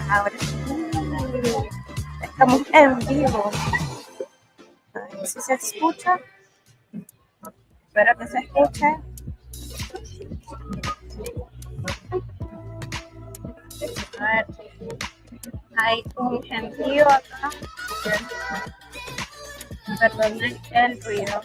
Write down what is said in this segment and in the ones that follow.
Ahora sí, estamos en vivo. A ver si se escucha. Espero que se escuche. A ver, hay un gentío acá. Perdonen el ruido.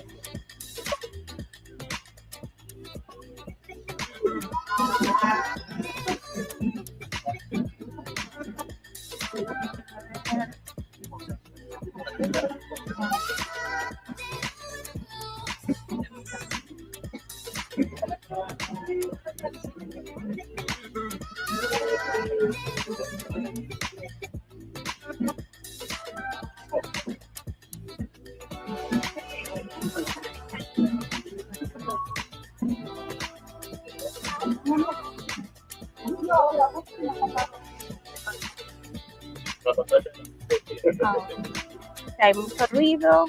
Si hay mucho ruido,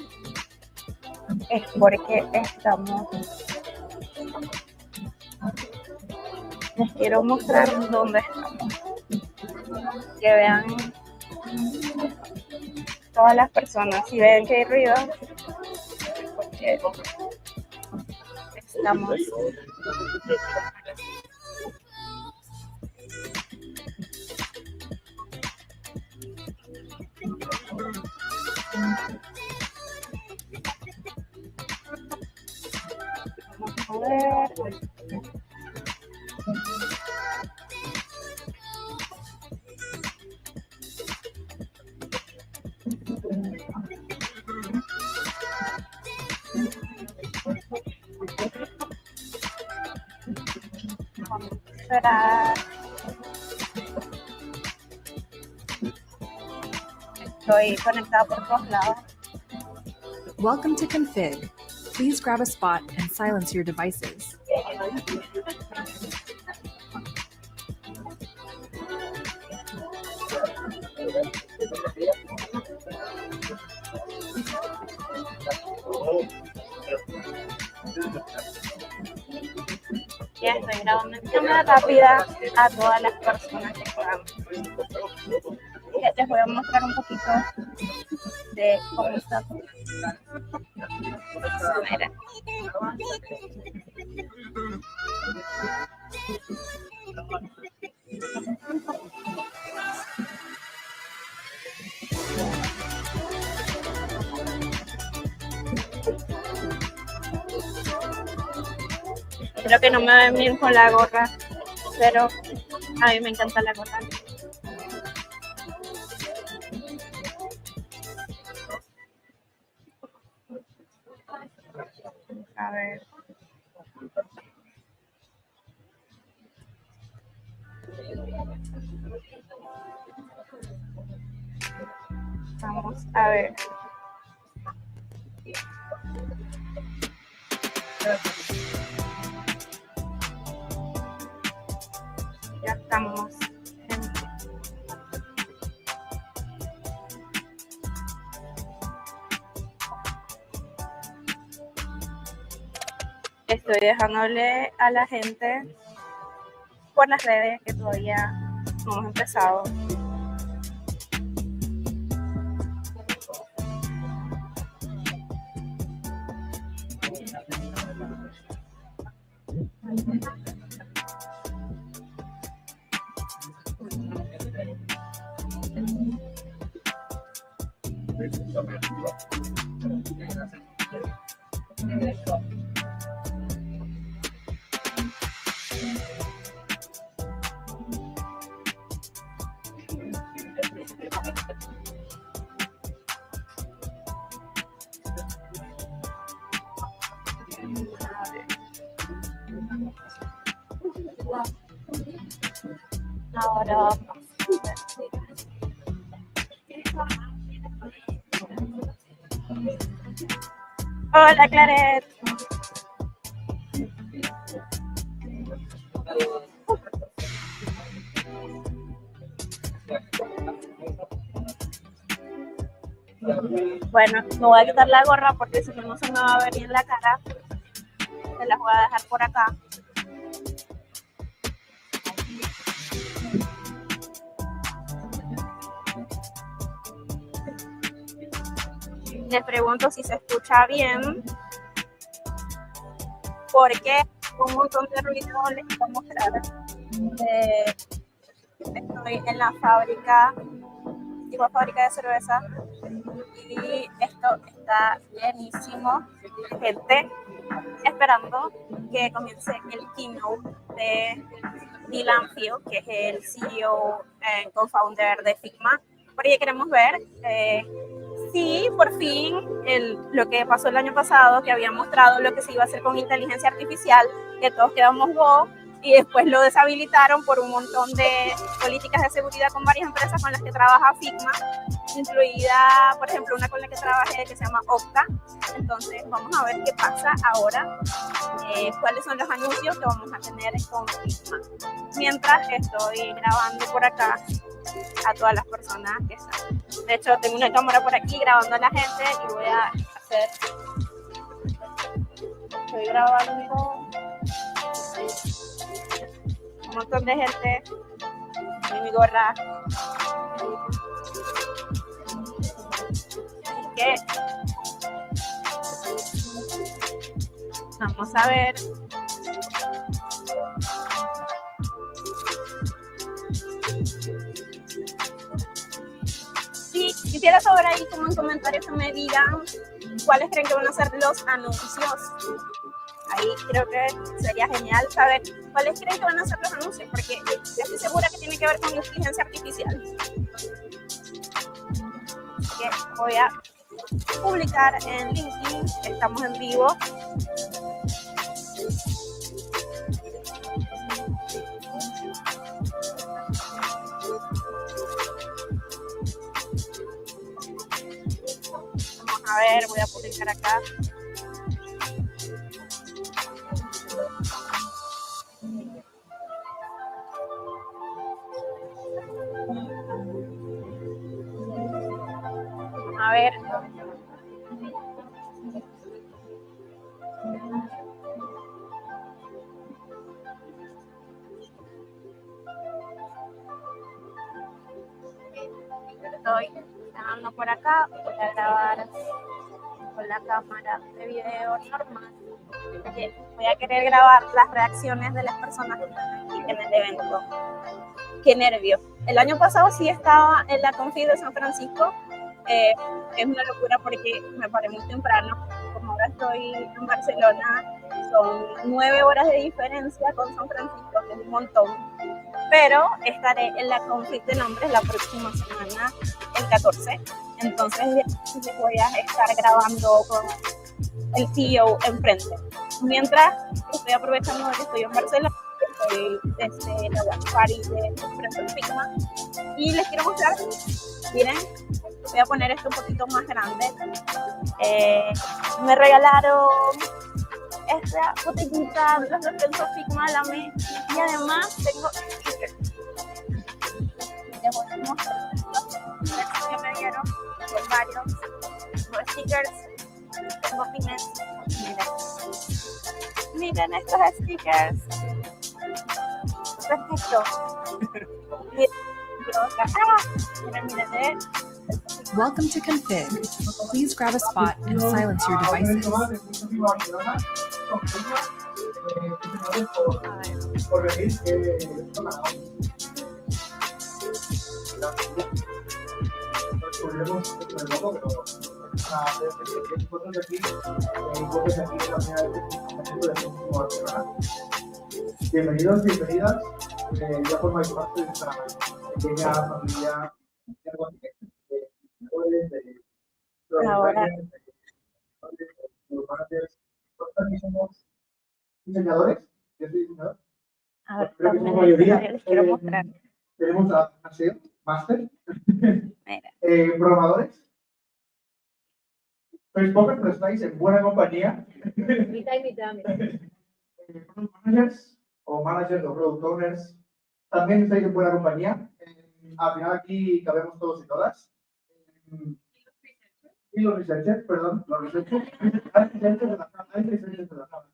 es porque les quiero mostrar dónde estamos. Que vean todas las personas. Si ven que hay ruido, es porque estamos. Vamos a ver. Será. Estoy conectada por todos lados. Welcome to Config. Please grab a spot and silence your devices. Ya estoy grabando en cámara rápida a todas las personas que están. Les voy a mostrar un poquito de cómo está. Mira. Creo que no me ven bien con la gorra, pero a mí me encanta la gorra. A ver. Vamos a ver. Ya estamos. Estoy dejándole a la gente por las redes que todavía no hemos empezado. Ahora vamos. Hola, Claret. Bueno, me voy a quitar la gorra porque si no se me va a ver bien la cara. Se las voy a dejar por acá. Les pregunto si se escucha bien, porque un montón de ruido les voy a mostrar. Estoy en la fábrica, antigua fábrica de cerveza, y esto está llenísimo de gente esperando que comience el keynote de Damm, que es el CEO y co-founder de Figma, porque queremos ver si por fin lo que pasó el año pasado, que había mostrado lo que se iba a hacer con inteligencia artificial, que todos quedamos wow, y después lo deshabilitaron por un montón de políticas de seguridad con varias empresas con las que trabaja Figma, incluida, por ejemplo, una con la que trabajé que se llama Hasta. Entonces vamos a ver qué pasa ahora, cuáles son los anuncios que vamos a tener con Figma. Mientras estoy grabando por acá a todas las personas que están. De hecho, tengo una cámara por aquí grabando a la gente y voy a hacer... Estoy grabando un montón de gente en mi gorra. Así que vamos a ver. Sí, quisiera saber ahí como en comentarios que me digan cuáles creen que van a ser los anuncios. Ahí creo que sería genial saber cuáles creen que van a ser los anuncios, porque estoy segura que tiene que ver con inteligencia artificial. Así que voy a publicar en LinkedIn, estamos en vivo. Vamos a ver, voy a publicar acá. A ver. Estoy grabando por acá, voy a grabar con la cámara de video normal. Voy a querer grabar las reacciones de las personas que están aquí en el evento. Qué nervio. El año pasado sí estaba en la Config de San Francisco. Es una locura porque me paré muy temprano. Como ahora estoy en Barcelona, son 9 horas de diferencia con San Francisco, que es un montón. Pero estaré en la Config de nombres la próxima semana, el 14. Entonces voy a estar grabando con el CEO enfrente. Mientras estoy aprovechando que estoy en Barcelona, estoy desde la Party de Friends of Figma, y les quiero mostrar, miren, voy a poner esto un poquito más grande. Me regalaron esta botellita de los Friends of Figma, la amé, y además tengo stickers. Les voy a mostrar los que me dieron, son varios, tengo stickers, tengo pines, miren estos stickers. Perfecto. Miren. Welcome to Config. Please grab a spot and silence your devices. Bienvenidos, bienvenidas. Ya formáis parte de esta pequeña familia Ahora. Aquí somos diseñadores. Yo soy diseñador. A ver, creo que somos mayoría. les quiero mostrar. Tenemos a máster, Mira. programadores. Sois pocos, pero estáis en buena compañía. Mitad y mitad. Managers o managers o product owners, también estáis en buena compañía. Al final aquí cabemos todos y todas. Y los researchers, perdón, los researchers. Hay researchers de la sala, hay researchers de la sala.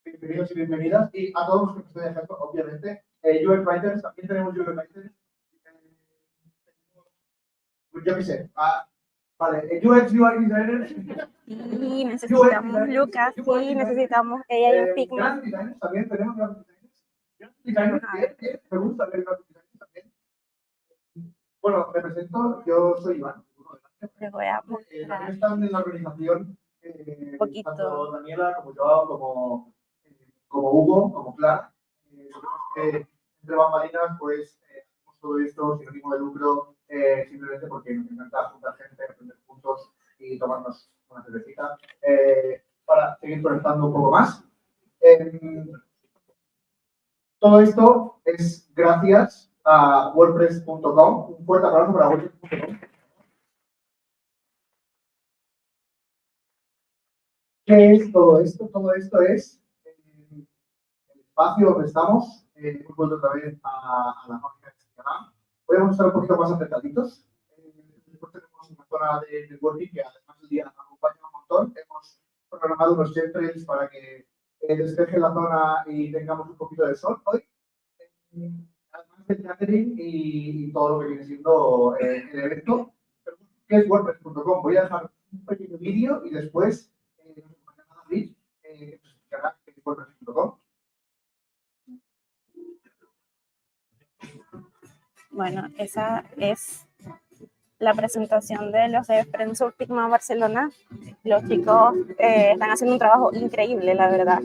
Bienvenidos y bienvenidas. Y a todos los que me estoy dejando, obviamente. UX Writers, también tenemos UX Writers. Yo qué sé, Vale, UX, UI designer. Y necesitamos Lucas y necesitamos ella y en Figma. Graphic designers, también tenemos graphic designers. Graphic designers, bien, me gusta ver graphic designers también. Bueno, me presento, yo soy Iván. Les voy a También mostrar están en la organización un poquito. tanto Daniela como yo, como Hugo, como Clara. Entre bambalinas, pues hacemos todo esto sin ánimo de lucro, simplemente porque nos encanta juntar gente, aprender juntos y tomarnos una cervecita para seguir conectando un poco más. Todo esto es gracias a wordpress.com. Un fuerte aplauso para wordpress.com. ¿Qué es todo esto? Todo esto es el espacio donde estamos. Hemos vuelto otra vez a la página de Será. Hoy vamos a estar un poquito más acercaditos. Después tenemos una zona de networking que además del día acompaña un montón. Hemos programado unos chemtrails para que despeje la zona y tengamos un poquito de sol hoy. Además del catering y todo lo que viene siendo el evento. ¿Qué es wordpress.com? Voy a dejar un pequeño vídeo y después que nos explicará qué es wordpress.com. Bueno, esa es la presentación de los de Friends of Figma Barcelona. Los chicos están haciendo un trabajo increíble, la verdad.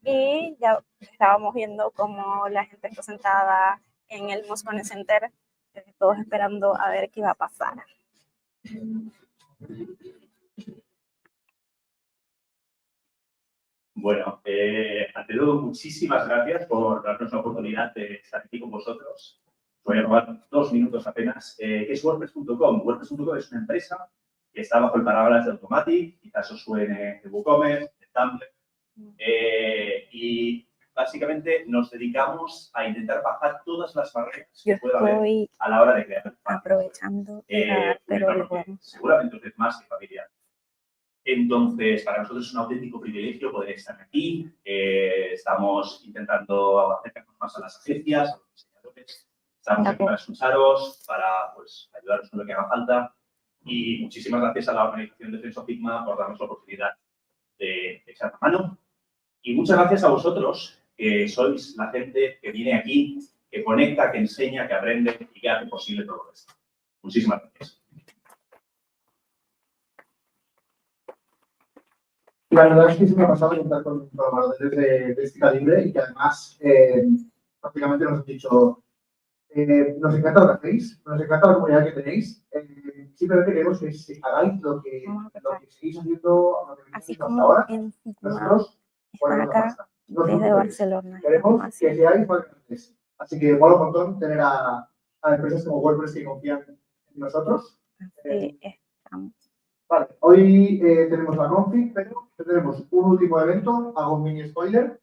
Y ya estábamos viendo cómo la gente está sentada en el Moscone Center, todos esperando a ver qué iba a pasar. Bueno, ante todo, muchísimas gracias por darnos la oportunidad de estar aquí con vosotros. Voy a robar 2 minutos apenas. ¿Qué es WordPress.com? WordPress.com es una empresa que está bajo el paraguas de Automatic, quizás os suene de WooCommerce, de Tumblr, y básicamente nos dedicamos a intentar bajar todas las barreras que pueda haber a la hora de crear. Aprovechando, pero lo vamos. Seguramente os es más que familiar. Entonces, para nosotros es un auténtico privilegio poder estar aquí. Estamos intentando acercarnos más a las agencias, a los diseñadores. Estamos aquí para escucharos, para pues, ayudaros con lo que haga falta. Y muchísimas gracias a la organización de Friends of Figma por darnos la oportunidad de echar la mano. Y muchas gracias a vosotros, que sois la gente que viene aquí, que conecta, que enseña, que aprende y que hace posible todo esto. Muchísimas gracias. La verdad es que se me ha pasado contar con colaboradores de este calibre y que además prácticamente nos han dicho nos encanta lo que hacéis, nos encanta la comunidad que tenéis, simplemente queremos que hagáis lo que seguís haciendo, lo que venís haciendo hasta ahora. Nosotros ponemos la pasta. Desde Barcelona. Queremos que seáis más grandes. Así que mola un montón tener a empresas como WordPress que confían en nosotros. Así estamos. Vale, hoy tenemos la config, pero tenemos un último evento, hago un mini spoiler.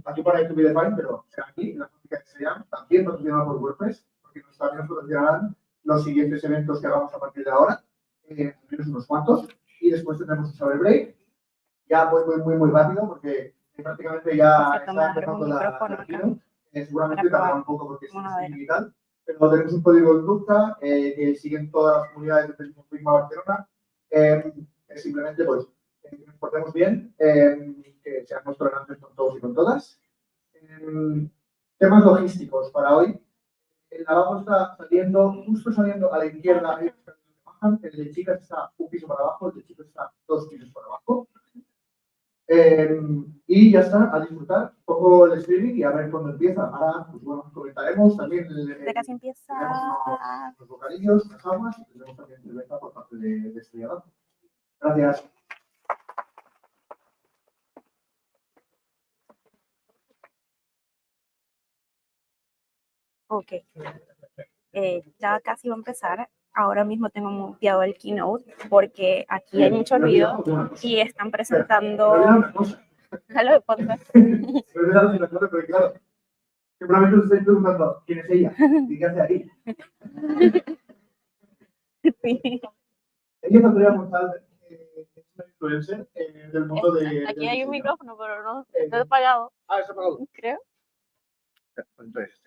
Aquí para YouTube y Define, pero será aquí, en la fábrica de Estrella, también patrocinada por WordPress, porque también nos patrocinarán los siguientes eventos que hagamos a partir de ahora, al menos unos cuantos, y después tendremos un shower break, ya muy rápido, porque prácticamente ya está empezando la keynote, seguramente tardará un poco porque es streaming y tal, pero tenemos un código de conducta que siguen todas las comunidades de Friends of Figma Barcelona, simplemente pues que nos portemos bien, que seamos tolerantes con todos y con todas. Temas logísticos para hoy. El lavabo está justo saliendo a la izquierda, el de chicas está un piso para abajo, el de chicos está 2 pisos para abajo. Y ya está, a disfrutar un poco el streaming y a ver cuándo empieza. Ahora, pues bueno, comentaremos también Casi empieza. Los bocadillos, las aguas y tendremos también cerveza por parte de Estrella. Gracias. Ok. Ya casi va a empezar. Ahora mismo tengo muteado el keynote porque aquí hay mucho ruido y están presentando. Halo de podcast. Pero claro, seguramente os estáis preguntando quién es ella y qué hace ahí. Sí. Ella es Andrea González, es una influencer del mundo de. Aquí hay un micrófono, pero no está apagado. Ah, está apagado. Creo. Entonces,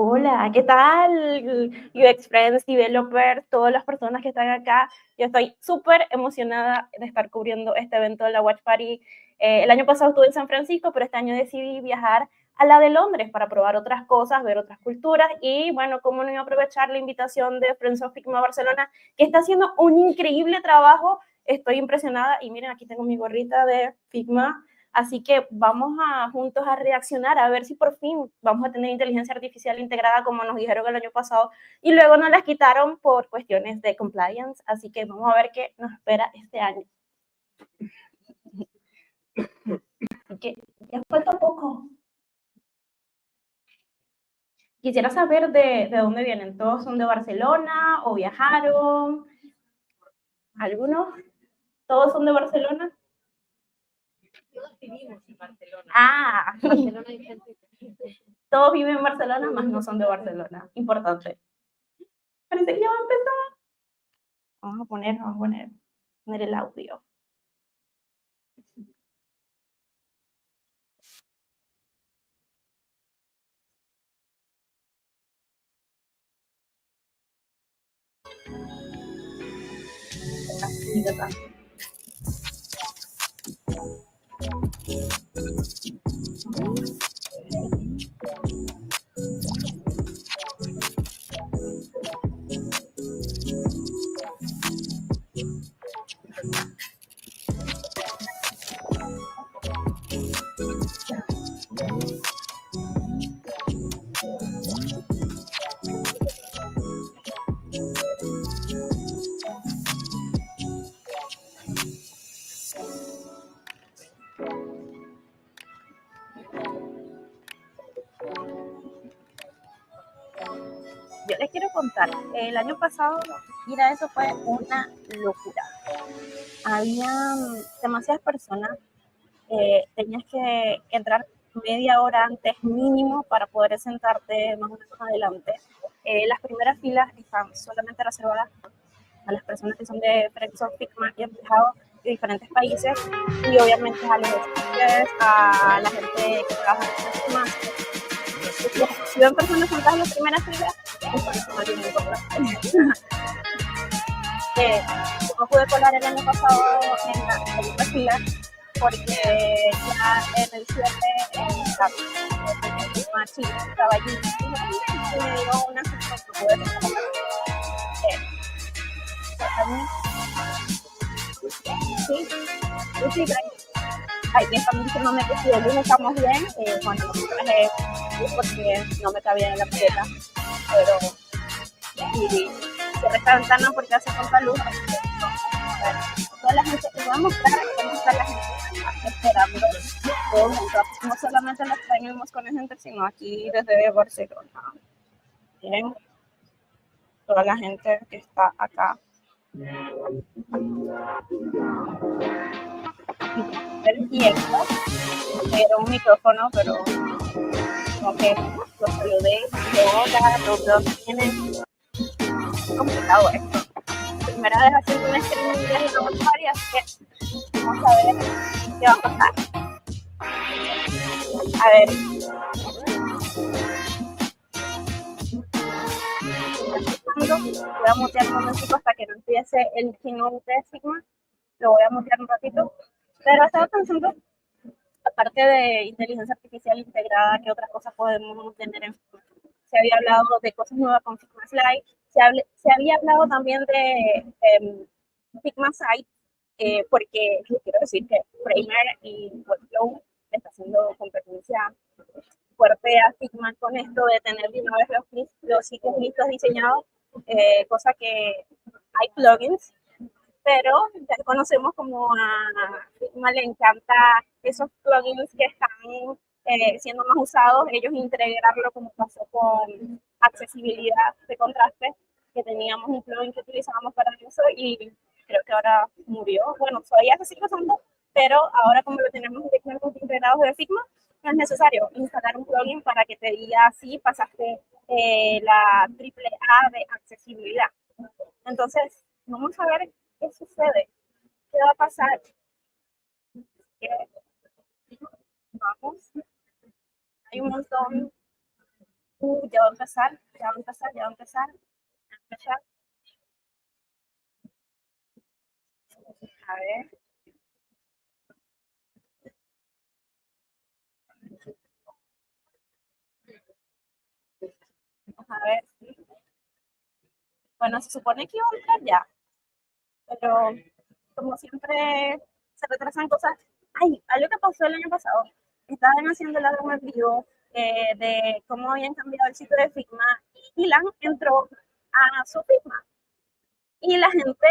Hola, ¿qué tal? UX Friends, developers, todas las personas que están acá. Yo estoy súper emocionada de estar cubriendo este evento de la Watch Party. El año pasado estuve en San Francisco, pero este año decidí viajar a la de Londres para probar otras cosas, ver otras culturas y, bueno, cómo no iba a aprovechar la invitación de Friends of Figma Barcelona, que está haciendo un increíble trabajo. Estoy impresionada y miren, aquí tengo mi gorrita de Figma. Así que vamos juntos a reaccionar a ver si por fin vamos a tener inteligencia artificial integrada como nos dijeron el año pasado y luego nos las quitaron por cuestiones de compliance. Así que vamos a ver qué nos espera este año. Así que ya falta poco. Quisiera saber de dónde vienen. ¿Todos son de Barcelona o viajaron? ¿Algunos? ¿Todos son de Barcelona? Todos vivimos en Barcelona. Ah, Barcelona hay gente que... Todos viven en Barcelona, más no son de Barcelona. Importante. Parece que ya va a empezar. Vamos a poner el audio. Yo les quiero contar, el año pasado ir a eso fue una locura. Había demasiadas personas, tenías que entrar media hora antes mínimo para poder sentarte más o menos adelante. Las primeras filas están solamente reservadas a las personas que son de Friends of Figma y han viajado de diferentes países y obviamente a los estudiantes, a la gente que trabaja en Figma. Si ven personas sentadas en las primeras filas, es por eso no tienen importancia. Yo me pude colar el año pasado en la segunda fila porque ya en el 7 en Chile estaba allí y me dio una sesión que pude trabajar. Sí, hay quien también diciéndome que si el lunes estamos bien, bueno, lo que traje es porque no me cabía en la maleta, pero y cierré esta ventana porque hace tanta luz. Toda la gente, les voy a mostrar cómo está la gente esperando todos juntos. No solamente los extrañamos con el gente, sino aquí desde Barcelona. Miren toda la gente que está acá. Perfecto. Era un micrófono, pero como que lo saludé, de hola, todos tienen complicado esto. Primera vez haciendo un streaming desde la Watch, así que vamos a ver qué va a pasar. A ver. Voy a mutear un momentito hasta que no empiece el keynote de Figma. Lo voy a mutear un ratito. Pero estaba pensando, aparte de inteligencia artificial integrada, ¿qué otras cosas podemos tener en Figma? Se había hablado de cosas nuevas con Figma Slide. Se había hablado también de Figma Site, porque les quiero decir que Framer y Workflow está haciendo competencia fuerte a Figma con esto de tener de una vez los sitios listos diseñados, cosa que hay plugins, pero ya conocemos como a Figma le encanta esos plugins que están siendo más usados, ellos integrarlo como pasó con accesibilidad de contraste, que teníamos un plugin que utilizábamos para eso y creo que ahora murió. Bueno, todavía se sigue usando, pero ahora como lo tenemos directamente integrados de Figma, no es necesario instalar un plugin para que te diga si pasaste la AAA de accesibilidad. Entonces, vamos a ver qué sucede, qué va a pasar. Vamos, hay un montón Ya va a empezar, ya va a empezar, ya va a empezar. A ver. Vamos a ver. Bueno, se supone que iba a entrar ya, pero como siempre se retrasan cosas. Ay, algo que pasó el año pasado. Estaban haciendo la Damm en vivo de cómo habían cambiado el sitio de Figma y Damm entró a su Figma y la gente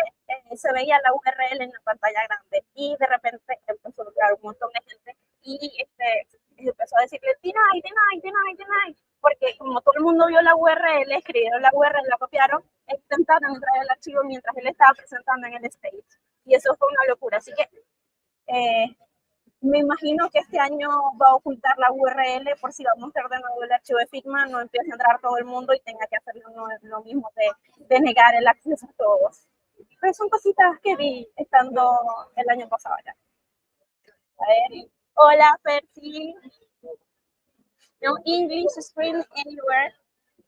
se veía la URL en la pantalla grande y de repente empezó a entrar un montón de gente y empezó a decirle deny, deny, deny, deny, porque como todo el mundo vio la URL, escribieron la URL, la copiaron, intentaron entrar el archivo mientras él estaba presentando en el stage y eso fue una locura, así que me imagino que este año va a ocultar la URL por si vamos a hacer de nuevo el archivo de Figma, no empiece a entrar todo el mundo y tenga que hacer lo mismo de negar el acceso a todos. Pero son cositas que vi estando el año pasado ya. A ver. Hola, Percy. No English screen anywhere.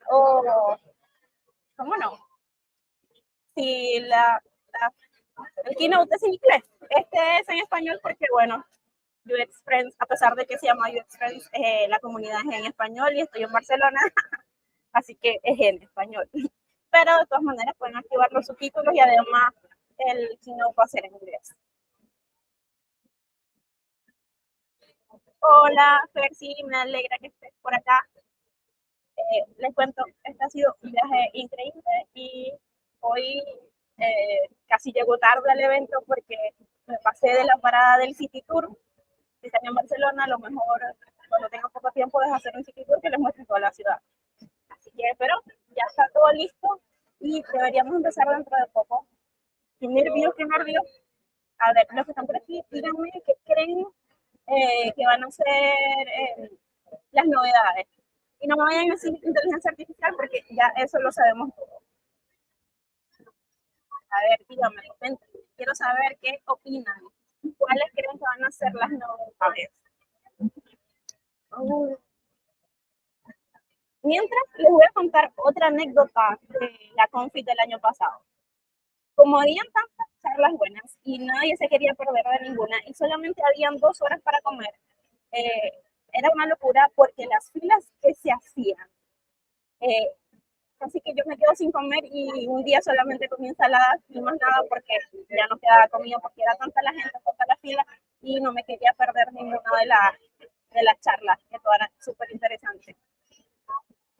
Oh, ¿cómo no? Sí, el keynote es en inglés. Este es en español porque, bueno, UX Friends, a pesar de que se llama UX Friends, la comunidad es en español y estoy en Barcelona, así que es en español. Pero de todas maneras pueden activar los subtítulos y además el keynote va a ser en inglés. Hola, Percy, me alegra que estés por acá. Les cuento, este ha sido un viaje increíble y hoy casi llego tarde al evento porque me pasé de la parada del City Tour. Si están en Barcelona, a lo mejor cuando tenga poco tiempo es hacer un City Tour que les muestre toda la ciudad. Así que, pero ya está todo listo y deberíamos empezar dentro de poco. Qué nervios, qué nervios. A ver, los que están por aquí, díganme qué creen que van a ser las novedades. Y no me vayan a decir inteligencia artificial porque ya eso lo sabemos todo. A ver, díganme, quiero saber qué opinan. ¿Cuáles creen que van a ser las novedades? Mientras, les voy a contar otra anécdota de la Confit del año pasado. Como habían tantas charlas buenas y nadie se quería perder de ninguna y solamente habían 2 horas para comer, era una locura porque las filas que se hacían, así que yo me quedo sin comer y un día solamente comí ensaladas y más nada porque ya no quedaba comida porque era tanta la gente, tanta la fila y no me quería perder ninguna de las charlas, que todas eran súper interesantes.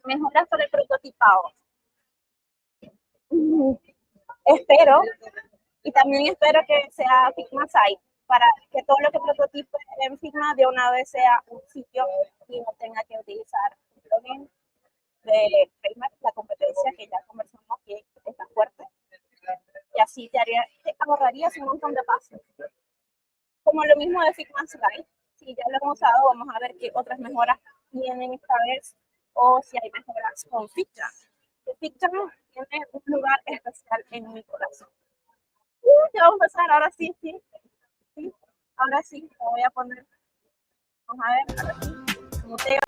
Mejoras para el prototipado. Espero, y también espero que sea Figma Site, para que todo lo que prototipe en Figma de una vez sea un sitio y no tenga que utilizar un plugin de Figma, la competencia que ya conversamos que está fuerte. Y así te ahorrarías un montón de pasos. Como lo mismo de Figma Site, si ya lo hemos usado, vamos a ver qué otras mejoras tienen esta vez o si hay mejoras con Figma. Figma tiene un lugar especial en mi corazón. Ya vamos a empezar, ahora sí, sí. Ahora sí, lo voy a poner. Vamos a ver, ahora sí. Muteo.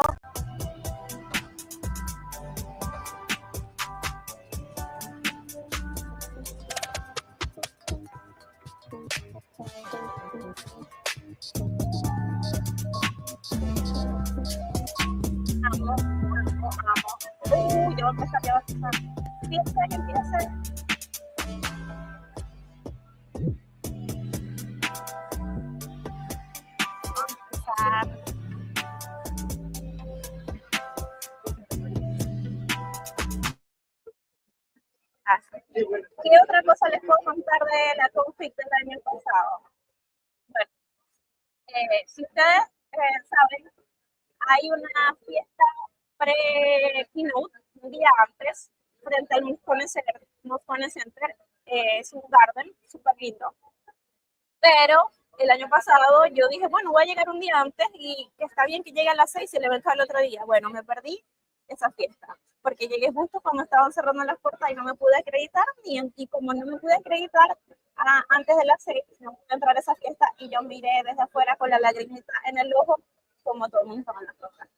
Amo. Ya va a empezar, ya va a empezar. Empieza, que empieza. ¿Qué otra cosa les puedo contar de la config del año pasado? Bueno, si ustedes saben, hay una fiesta pre-keynote un día antes frente al Moscone Center. Es un garden súper lindo. Pero el año pasado yo dije, bueno, voy a llegar un día antes y que está bien que llegue a las 6 y el evento al otro día. Bueno, me perdí esa fiesta porque llegué justo cuando estaban cerrando las puertas y no me pude acreditar y como no me pude acreditar antes de las 6, no pude entrar a esa fiesta y yo miré desde afuera con la lagrimita en el ojo como todo el mundo estaba en la fiesta.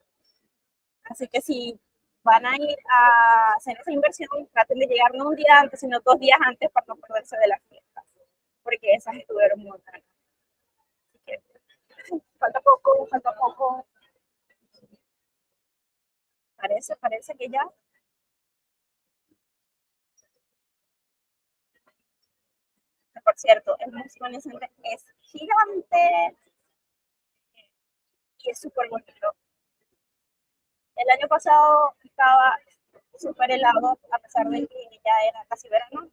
Así que si van a ir a hacer esa inversión, traten de llegar no un día antes, sino 2 días antes para no perderse de las fiestas, porque esas estuvieron muy buenas. Así que falta poco, falta poco. Parece que ya. Por cierto, el músico en ese es gigante y es súper bonito. El año pasado estaba súper helado, a pesar de que ya era casi verano.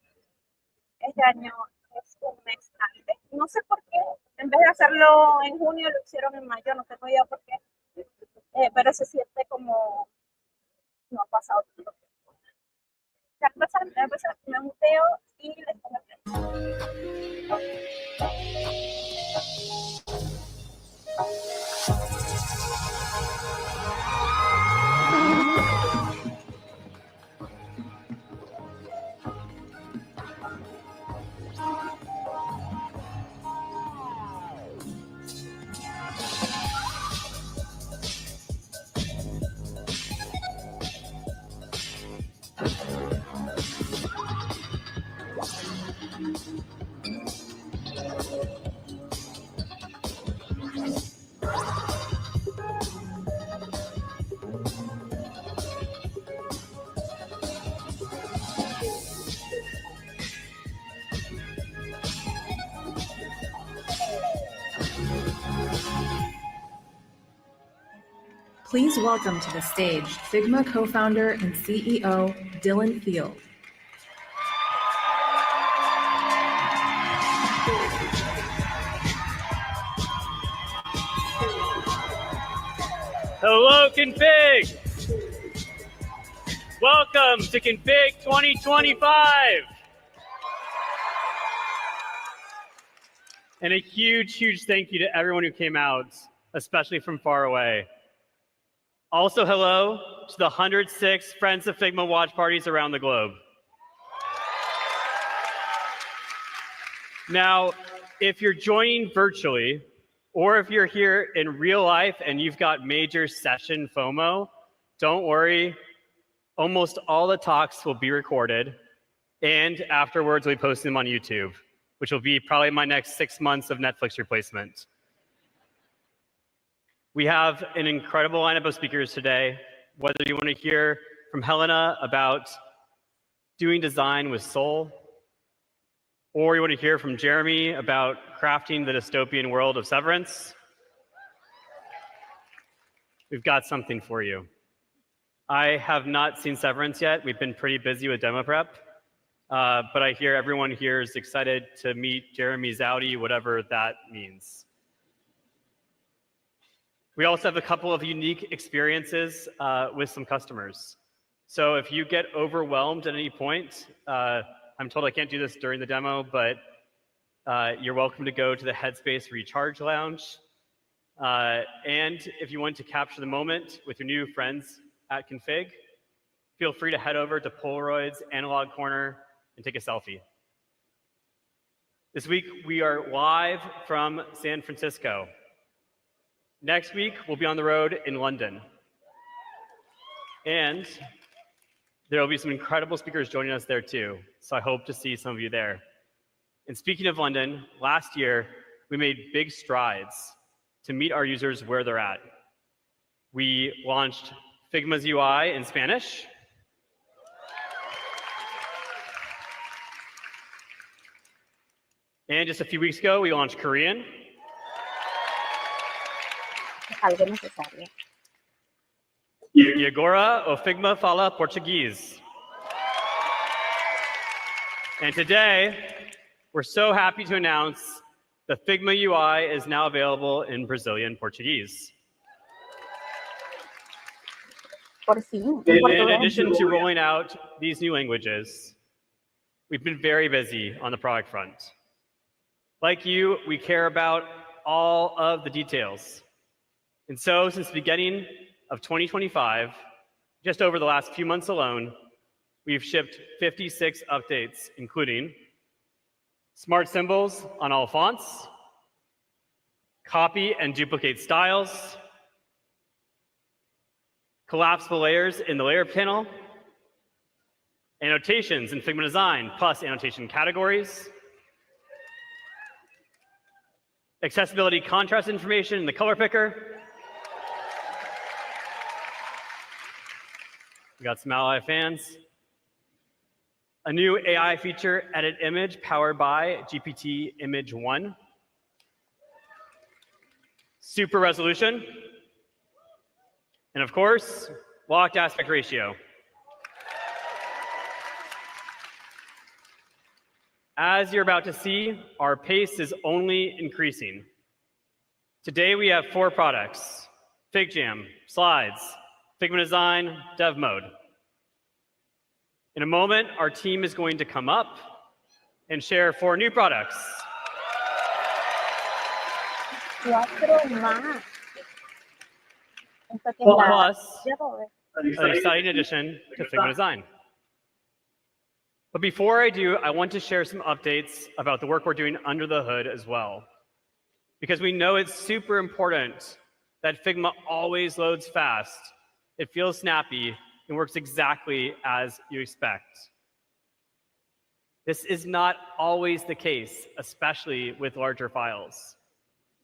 Este año es un mes antes. No sé por qué, en vez de hacerlo en junio, lo hicieron en mayo, no tengo idea por qué. Pero se siente como no ha pasado tanto tiempo. Ya empezar, me muteo y les pongo. Please welcome to the stage Figma co-founder and CEO, Dylan Field. Hello, Config! Welcome to Config 2025! And a huge, huge thank you to everyone who came out, especially from far away. Also, hello to the 106 Friends of Figma watch parties around the globe. Now, if you're joining virtually, or if you're here in real life and you've got major session FOMO, don't worry. Almost all the talks will be recorded, and afterwards we post them on YouTube, which will be probably my next 6 months of Netflix replacement. We have an incredible lineup of speakers today, whether you want to hear from Helena about doing design with soul, or you want to hear from Jeremy about crafting the dystopian world of Severance. We've got something for you. I have not seen Severance yet. We've been pretty busy with demo prep, but I hear everyone here is excited to meet Jeremy Zowdy, whatever that means. We also have a couple of unique experiences with some customers. So if you get overwhelmed at any point, I'm told I can't do this during the demo, but you're welcome to go to the Headspace Recharge Lounge. And if you want to capture the moment with your new friends at Config, feel free to head over to Polaroid's Analog Corner and take a selfie. This week, we are live from San Francisco. Next week, we'll be on the road in London. And there will be some incredible speakers joining us there too. So I hope to see some of you there. And speaking of London, last year, we made big strides to meet our users where they're at. We launched Figma's UI in Spanish. And just a few weeks ago, we launched Korean. Algo necesario. E agora o Figma fala Portuguese. And today, we're so happy to announce the Figma UI is now available in Brazilian Portuguese. Por fin. In addition to rolling out these new languages, we've been very busy on the product front. Like you, we care about all of the details. And so, since the beginning of 2025, just over the last few months alone, we've shipped 56 updates, including smart symbols on all fonts, copy and duplicate styles, collapsible layers in the layer panel, annotations in Figma Design plus annotation categories, accessibility contrast information in the color picker. We got some Ally fans. A new AI feature, Edit Image, powered by GPT Image 1. Super resolution. And of course, locked aspect ratio. As you're about to see, our pace is only increasing. Today we have 4 products: FigJam, Slides, Figma Design, Dev Mode. In a moment, our team is going to come up and share 4 new products. 4 más. Esto que está- Plus, Ya puedo ver. an exciting addition to Figma Design. But before I do, I want to share some updates about the work we're doing under the hood as well. Because we know it's super important that Figma always loads fast, it feels snappy, and works exactly as you expect. This is not always the case, especially with larger files.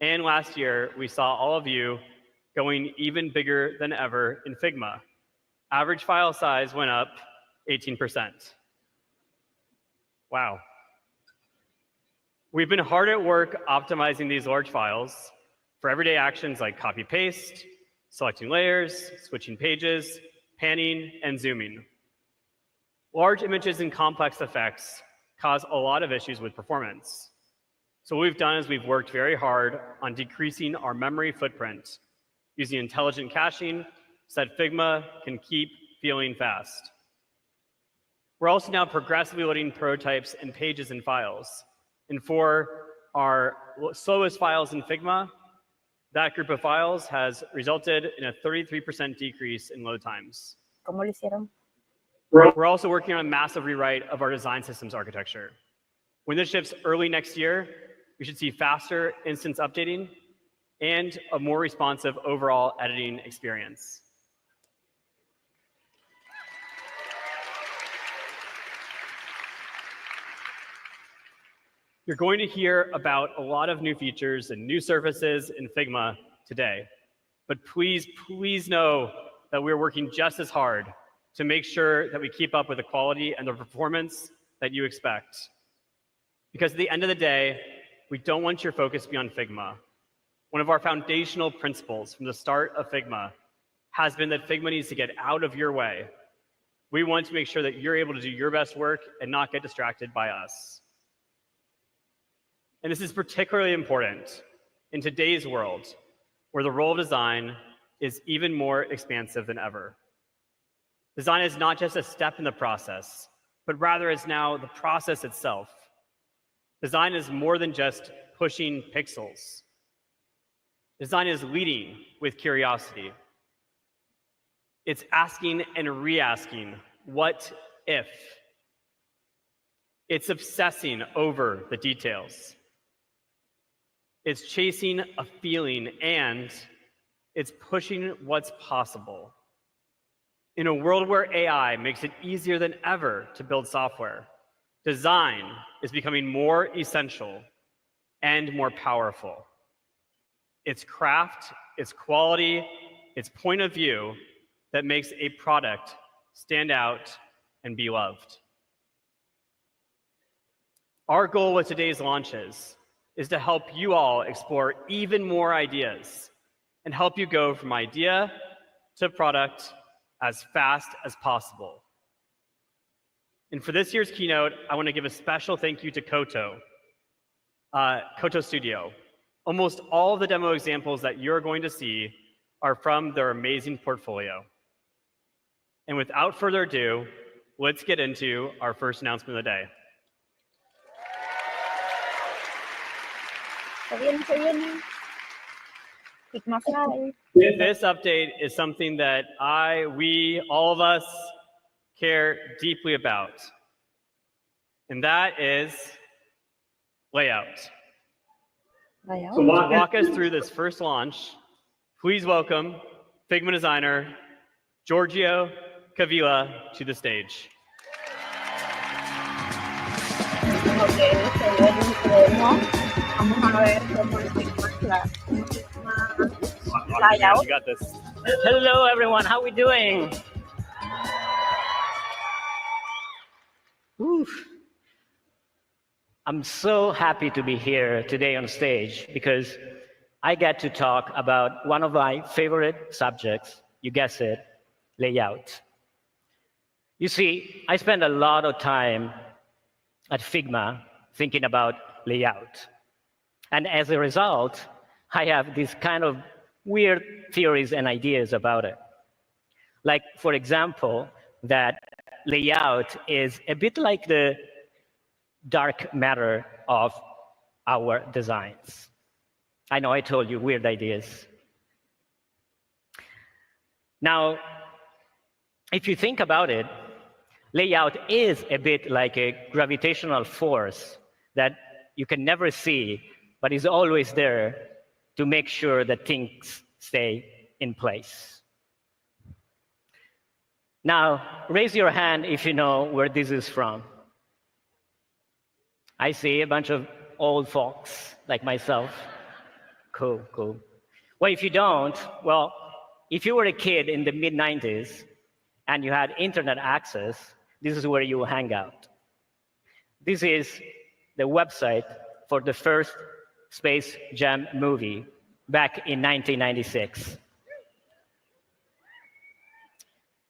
And last year, we saw all of you going even bigger than ever in Figma. Average file size went up 18%. Wow. We've been hard at work optimizing these large files for everyday actions like copy-paste, selecting layers, switching pages, panning, and zooming. Large images and complex effects cause a lot of issues with performance. So what we've done is we've worked very hard on decreasing our memory footprint using intelligent caching so that Figma can keep feeling fast. We're also now progressively loading prototypes and pages and files. And for our slowest files in Figma, that group of files has resulted in a 33% decrease in load times. ¿Cómo lo hicieron? We're also working on a massive rewrite of our design systems architecture. When this ships early next year, we should see faster instance updating and a more responsive overall editing experience. You're going to hear about a lot of new features and new surfaces in Figma today. But please, please know that we're working just as hard to make sure that we keep up with the quality and the performance that you expect. Because at the end of the day, we don't want your focus to be on Figma. One of our foundational principles from the start of Figma has been that Figma needs to get out of your way. We want to make sure that you're able to do your best work and not get distracted by us. And this is particularly important in today's world, where the role of design is even more expansive than ever. Design is not just a step in the process, but rather is now the process itself. Design is more than just pushing pixels. Design is leading with curiosity. It's asking and re-asking, what if? It's obsessing over the details. It's chasing a feeling, and it's pushing what's possible. In a world where AI makes it easier than ever to build software, design is becoming more essential and more powerful. It's craft, it's quality, it's point of view that makes a product stand out and be loved. Our goal with today's launches is to help you all explore even more ideas and help you go from idea to product as fast as possible. And for this year's keynote, I want to give a special thank you to Koto Studio. Almost all of the demo examples that you're going to see are from their amazing portfolio. And without further ado, let's get into our first announcement of the day. Se viene. Figma Slides. This update is something that we, all of us, care deeply about. And that is layout. Layout. To walk us through this first launch, please welcome Figma designer Giorgio Cavilla to the stage. Ok, seguimos. Vamos a ver cómo es layout. You got this. Hello, everyone. How we doing? Oof. I'm so happy to be here today on stage because I get to talk about one of my favorite subjects, you guess it, layout. You see, I spend a lot of time at Figma thinking about layout. And as a result, I have these kind of weird theories and ideas about it. Like, for example, that layout is a bit like the dark matter of our designs. I know I told you weird ideas. Now, if you think about it, layout is a bit like a gravitational force that you can never see, but is always there to make sure that things stay in place. Now, raise your hand if you know where this is from. I see a bunch of old folks like myself. Cool, cool. Well, if you don't, well, if you were a kid in the mid-90s and you had internet access, this is where you will hang out. This is the website for the first Space Jam movie back in 1996.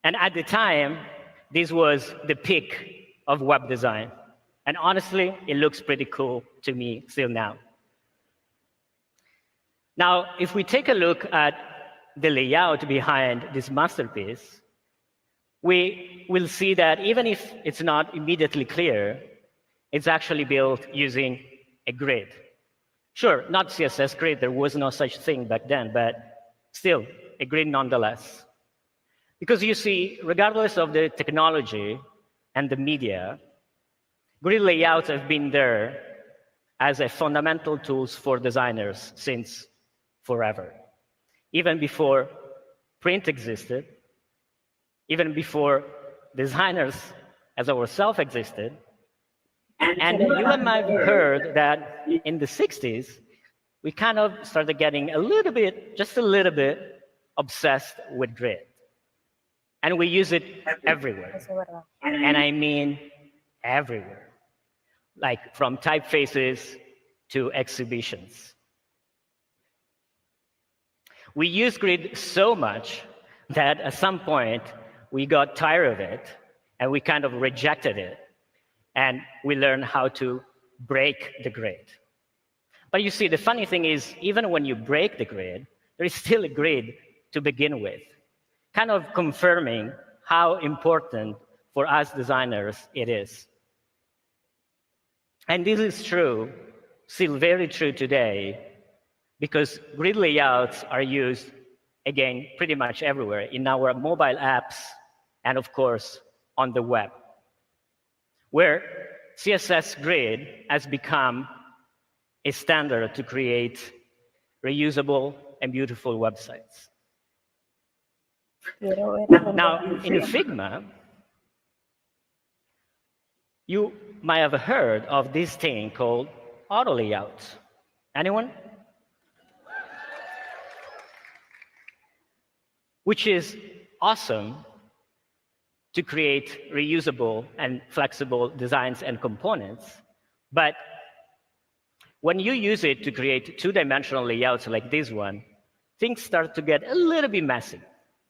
And at the time, this was the peak of web design. And honestly, it looks pretty cool to me still now. Now, if we take a look at the layout behind this masterpiece, we will see that even if it's not immediately clear, it's actually built using a grid. Sure, not CSS grid, there was no such thing back then, but still, a grid nonetheless. Because you see, regardless of the technology and the media, grid layouts have been there as a fundamental tools for designers since forever. Even before print existed, even before designers as ourselves existed. And you and I have heard that in the 60s, we kind of started getting a little bit, just a little bit, obsessed with grid. And we use it everywhere. And I mean everywhere. Like from typefaces to exhibitions. We use grid so much that at some point, we got tired of it, and we kind of rejected it. And we learned how to break the grid. But you see, the funny thing is, even when you break the grid, there is still a grid to begin with, kind of confirming how important for us designers it is. And this is true, still very true today, because grid layouts are used, again, pretty much everywhere, in our mobile apps, and of course, on the web, where CSS grid has become a standard to create reusable and beautiful websites. Now, in Figma, you might have heard of this thing called auto layout. Anyone? Which is awesome to create reusable and flexible designs and components. But when you use it to create two-dimensional layouts like this one, things start to get a little bit messy.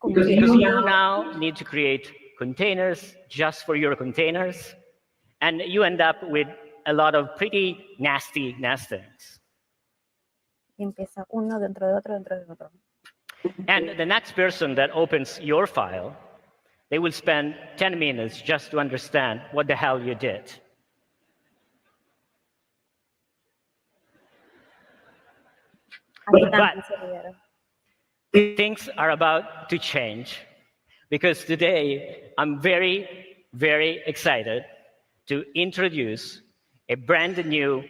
Because you now need to create containers just for your containers, and you end up with a lot of pretty nasty nestings. Empieza uno dentro de otro, dentro de otro. And the next person that opens your file, they will spend 10 minutes just to understand what the hell you did. But things are about to change, because today I'm very, very excited to introduce a brand new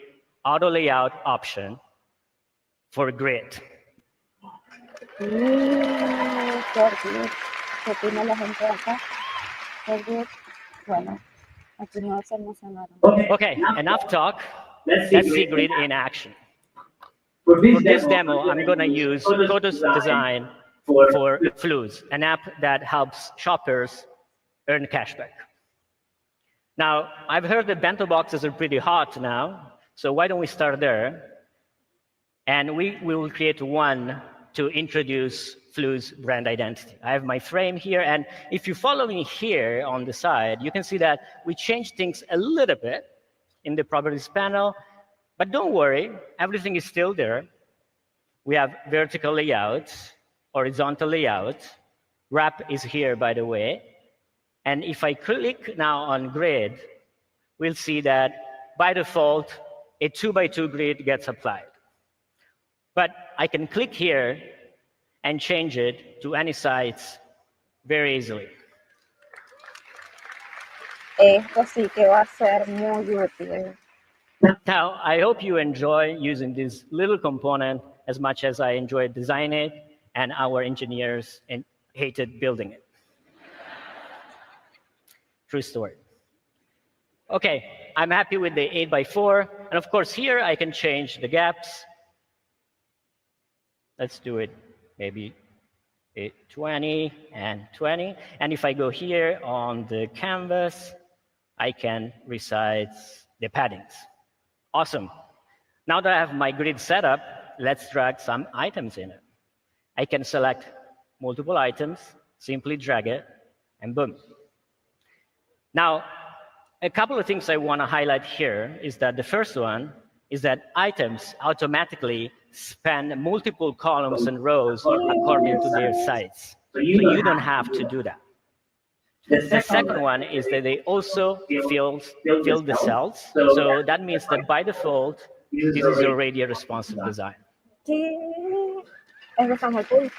auto layout option for grid. ¿Qué opina la gente de acá? Porque, bueno, aquí no se emocionaron. Okay, enough talk. Let's see grid in action. For this demo, I'm going to use Todo's design for Flus, an app that helps shoppers earn cashback. Now, I've heard that bento boxes are pretty hot now, so why don't we start there? And we will create one to introduce Flu's brand identity. I have my frame here, and if you follow me here on the side, you can see that we changed things a little bit in the properties panel, but don't worry, everything is still there. We have vertical layout, horizontal layout, wrap is here, by the way, and if I click now on grid, we'll see that by default, a 2x2 grid gets applied. But I can click here and change it to any size very easily. Esto sí que va a ser muy útil. Now, I hope you enjoy using this little component as much as I enjoyed designing it and our engineers hated building it. True story. Okay, I'm happy with the 8x4. And of course, here I can change the gaps. Let's do it maybe 20 and 20. And if I go here on the canvas, I can resize the paddings. Awesome. Now that I have my grid set up, let's drag some items in it. I can select multiple items, simply drag it, and boom. Now, a couple of things I want to highlight here is that the first one is that items automatically span multiple columns and rows according to their size. So you don't have to do that. The second one is that they also fill the cells. So that means that by default, this is already a responsive design. ¿Qué? Eso está muy cool.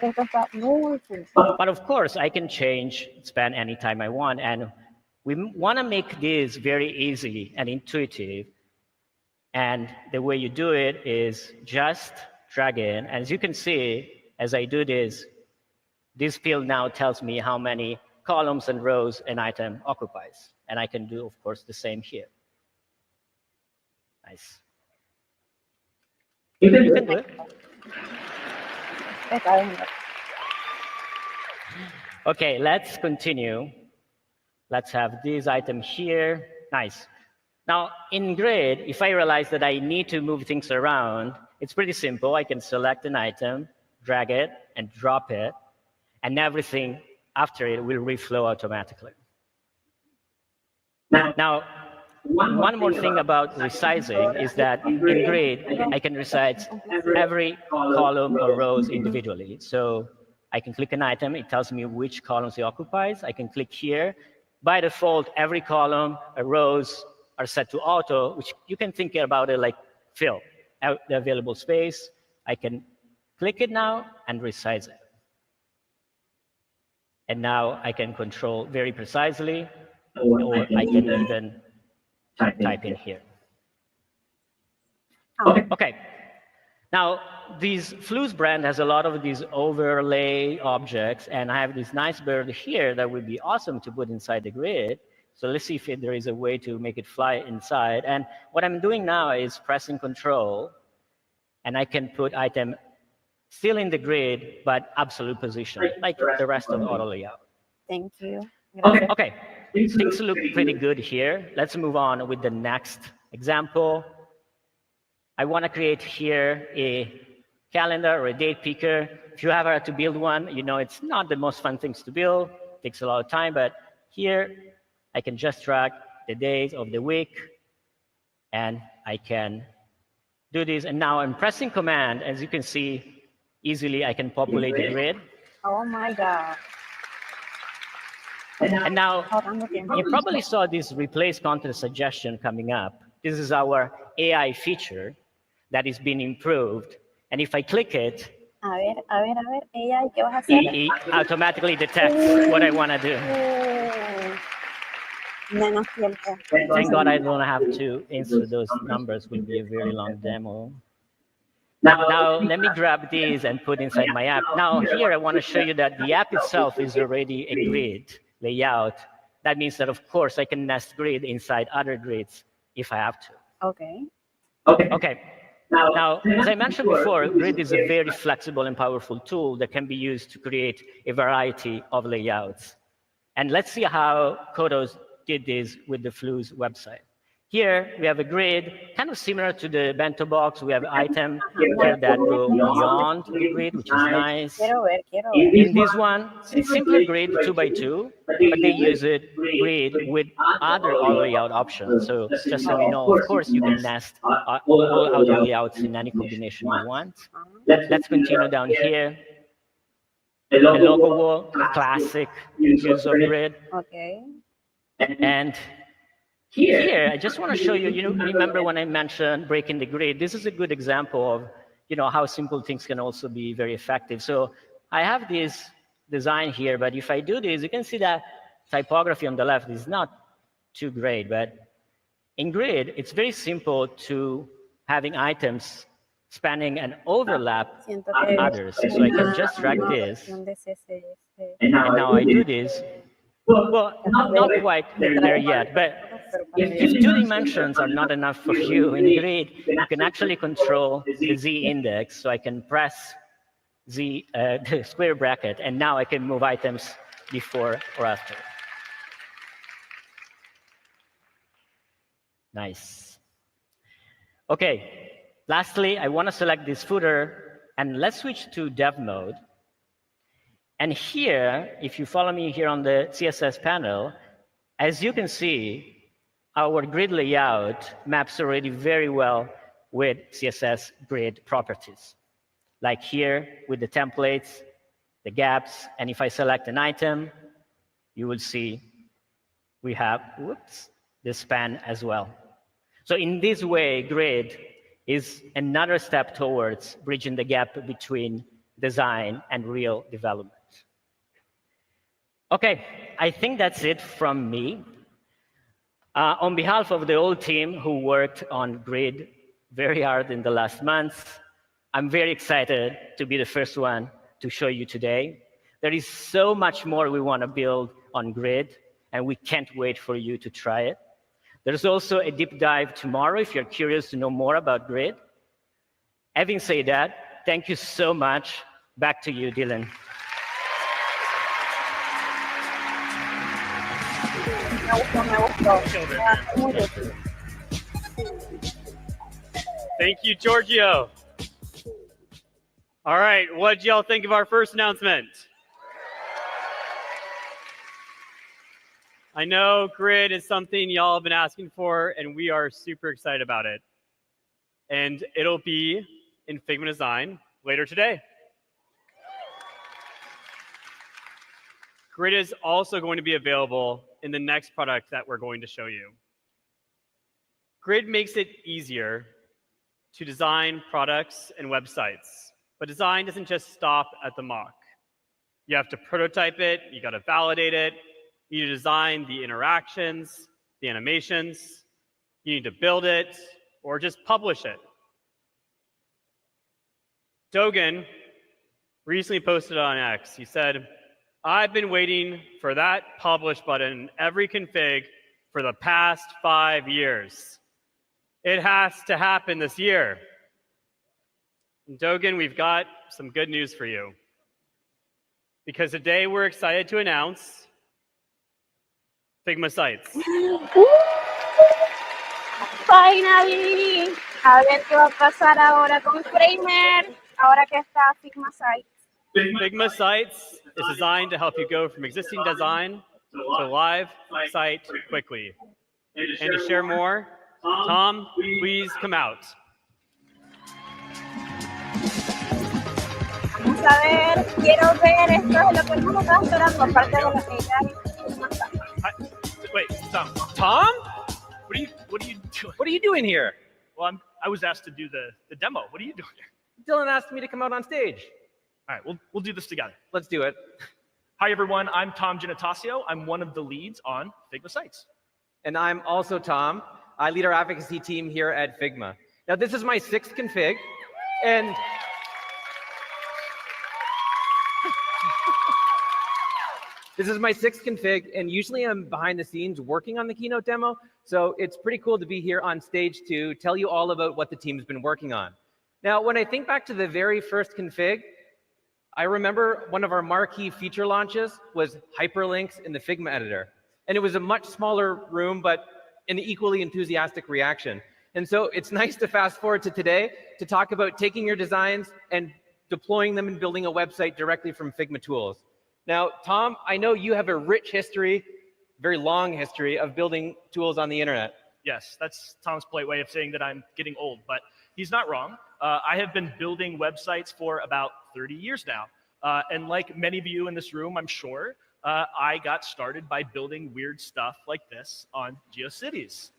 Esto está muy cool. But of course, I can change span anytime I want. And we want to make this very easy and intuitive. And the way you do it is just drag in. As you can see, as I do this field now tells me how many columns and rows an item occupies. And I can do, of course, the same here. Nice. You can do it. Okay, let's continue. Let's have this item here. Nice. Now, in grid, if I realize that I need to move things around, it's pretty simple. I can select an item, drag it, and drop it, and everything after it will reflow automatically. Now, one more thing about resizing is that in grid, I can resize every column or rows individually. So I can click an item, it tells me which columns it occupies. I can click here. By default, every column or rows are set to auto, which you can think about it like fill the available space. I can click it now and resize it. And now I can control very precisely, or I can even type in here. Okay. Now, this Flus brand has a lot of these overlay objects, and I have this nice bird here that would be awesome to put inside the grid. So let's see if there is a way to make it fly inside. And what I'm doing now is pressing Control, and I can put item still in the grid, but absolute position, like the rest of auto layout. Thank you. Okay, things look pretty good here. Let's move on with the next example. I want to create here a calendar or a date picker. If you ever had to build one, you know it's not the most fun things to build. It takes a lot of time, but here I can just drag the days of the week, and I can do this. And now I'm pressing Command. As you can see, easily I can populate the grid. Oh my God. And now you probably saw this replace content suggestion coming up. This is our AI feature that is being improved. And if I click it, A ver, AI, ¿qué vas a hacer? it automatically detects what I want to do. Menos tiempo. Thank God I don't have to answer those numbers. It would be a very long demo. Now, let me grab these and put inside my app. Now, here I want to show you that the app itself is already a grid layout. That means that, of course, I can nest grid inside other grids if I have to. Okay. Okay. Now, as I mentioned before, grid is a very flexible and powerful tool that can be used to create a variety of layouts. And let's see how Kodos did this with the Flu's website. Here, we have a grid, kind of similar to the bento box. We have items here that go beyond the grid, which is nice. Quiero ver. In this one, it's simpler grid, 2x2, but they use it grid with other layout options. So just so you know, of course, you can nest all other layouts in any combination you want. Let's continue down here. The logo wall, classic use of grid. Okay. And here, I just want to show you, remember when I mentioned breaking the grid? This is a good example of, how simple things can also be very effective. So I have this design here, but if I do this, you can see that typography on the left is not too great. But in grid, it's very simple to having items spanning and overlap others. So I can just drag this, and now I do this. Well, not quite there yet, but if 2 dimensions are not enough for you in grid, you can actually control the Z index. So I can press the square bracket, and now I can move items before or after. Nice. Okay, lastly, I want to select this footer, and let's switch to dev mode. And here, if you follow me here on the CSS panel, as you can see, our grid layout maps already very well with CSS grid properties. Like here with the templates, the gaps, and if I select an item, you will see we have, the span as well. So in this way, grid is another step towards bridging the gap between design and real development. Okay, I think that's it from me. On behalf of the whole team who worked on grid very hard in the last months, I'm very excited to be the first one to show you today. There is so much more we want to build on grid, and we can't wait for you to try it. There's also a deep dive tomorrow if you're curious to know more about grid. Having said that, thank you so much. Back to you, Dylan. Thank you, Giorgio. All right, what did y'all think of our first announcement? I know grid is something y'all have been asking for, and we are super excited about it. And it'll be in Figma Design later today. Grid is also going to be available in the next product that we're going to show you. Grid makes it easier to design products and websites, but design doesn't just stop at the mock. You have to prototype it, you got to validate it, you need to design the interactions, the animations, you need to build it, or just publish it. Dogan recently posted on X. He said, I've been waiting for that publish button in every config for the past 5 years. It has to happen this year. And Dogan, we've got some good news for you. Because today we're excited to announce Figma Sites. Finally! A ver qué va a pasar ahora con Framer, ahora que está Figma Sites. Figma Sites is designed to help you go from existing design to live site quickly. And to share more, Tom, please come out. Vamos a ver, quiero ver, esto es lo que uno está esperando, aparte de lo que ya Wait, Tom? What are you doing here? Well, I was asked to do the demo. What are you doing here? Dylan asked me to come out on stage. All right, we'll do this together. Let's do it. Hi, everyone. I'm Tom Genatasio. I'm one of the leads on Figma Sites. And I'm also Tom. I lead our advocacy team here at Figma. Now, this is my 6th config. And this is my 6th config, and usually I'm behind the scenes working on the keynote demo, so it's pretty cool to be here on stage to tell you all about what the team's been working on. Now, when I think back to the very first config, I remember one of our marquee feature launches was hyperlinks in the Figma editor. And it was a much smaller room, but an equally enthusiastic reaction. And so it's nice to fast forward to today to talk about taking your designs and deploying them and building a website directly from Figma tools. Now, Tom, I know you have a rich history, very long history of building tools on the internet. Yes, that's Tom's polite way of saying that I'm getting old, but he's not wrong. I have been building websites for about 30 years now. And like many of you in this room, I'm sure, I got started by building weird stuff like this on GeoCities.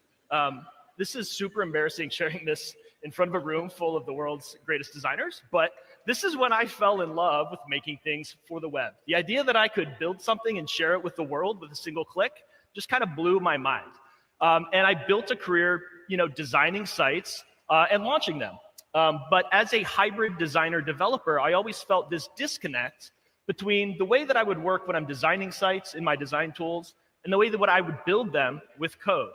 This is super embarrassing sharing this in front of a room full of the world's greatest designers, but this is when I fell in love with making things for the web. The idea that I could build something and share it with the world with a single click just kind of blew my mind. And I built a career, designing sites and launching them. But as a hybrid designer developer, I always felt this disconnect between the way that I would work when I'm designing sites in my design tools and the way that I would build them with code.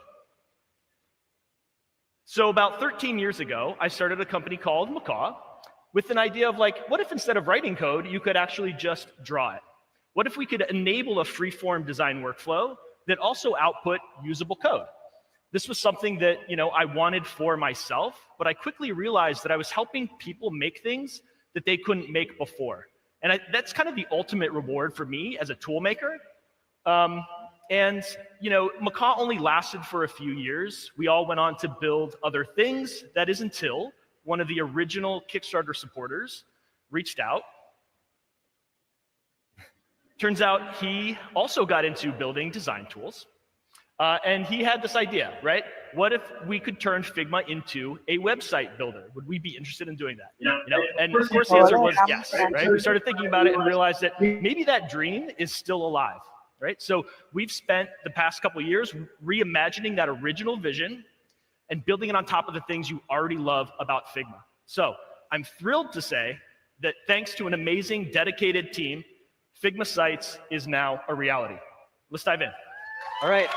So about 13 years ago, I started a company called Macaw with an idea of what if instead of writing code, you could actually just draw it? What if we could enable a free-form design workflow that also output usable code? This was something that I wanted for myself, but I quickly realized that I was helping people make things that they couldn't make before. And that's kind of the ultimate reward for me as a tool maker. Macaw only lasted for a few years. We all went on to build other things. That is until one of the original Kickstarter supporters reached out. Turns out he also got into building design tools. And he had this idea, right? What if we could turn Figma into a website builder? Would we be interested in doing that? And of course the answer was yes, right? We started thinking about it and realized that maybe that dream is still alive, right? So we've spent the past couple of years reimagining that original vision and building it on top of the things you already love about Figma. So I'm thrilled to say that thanks to an amazing, dedicated team, Figma Sites is now a reality. Let's dive in. All right.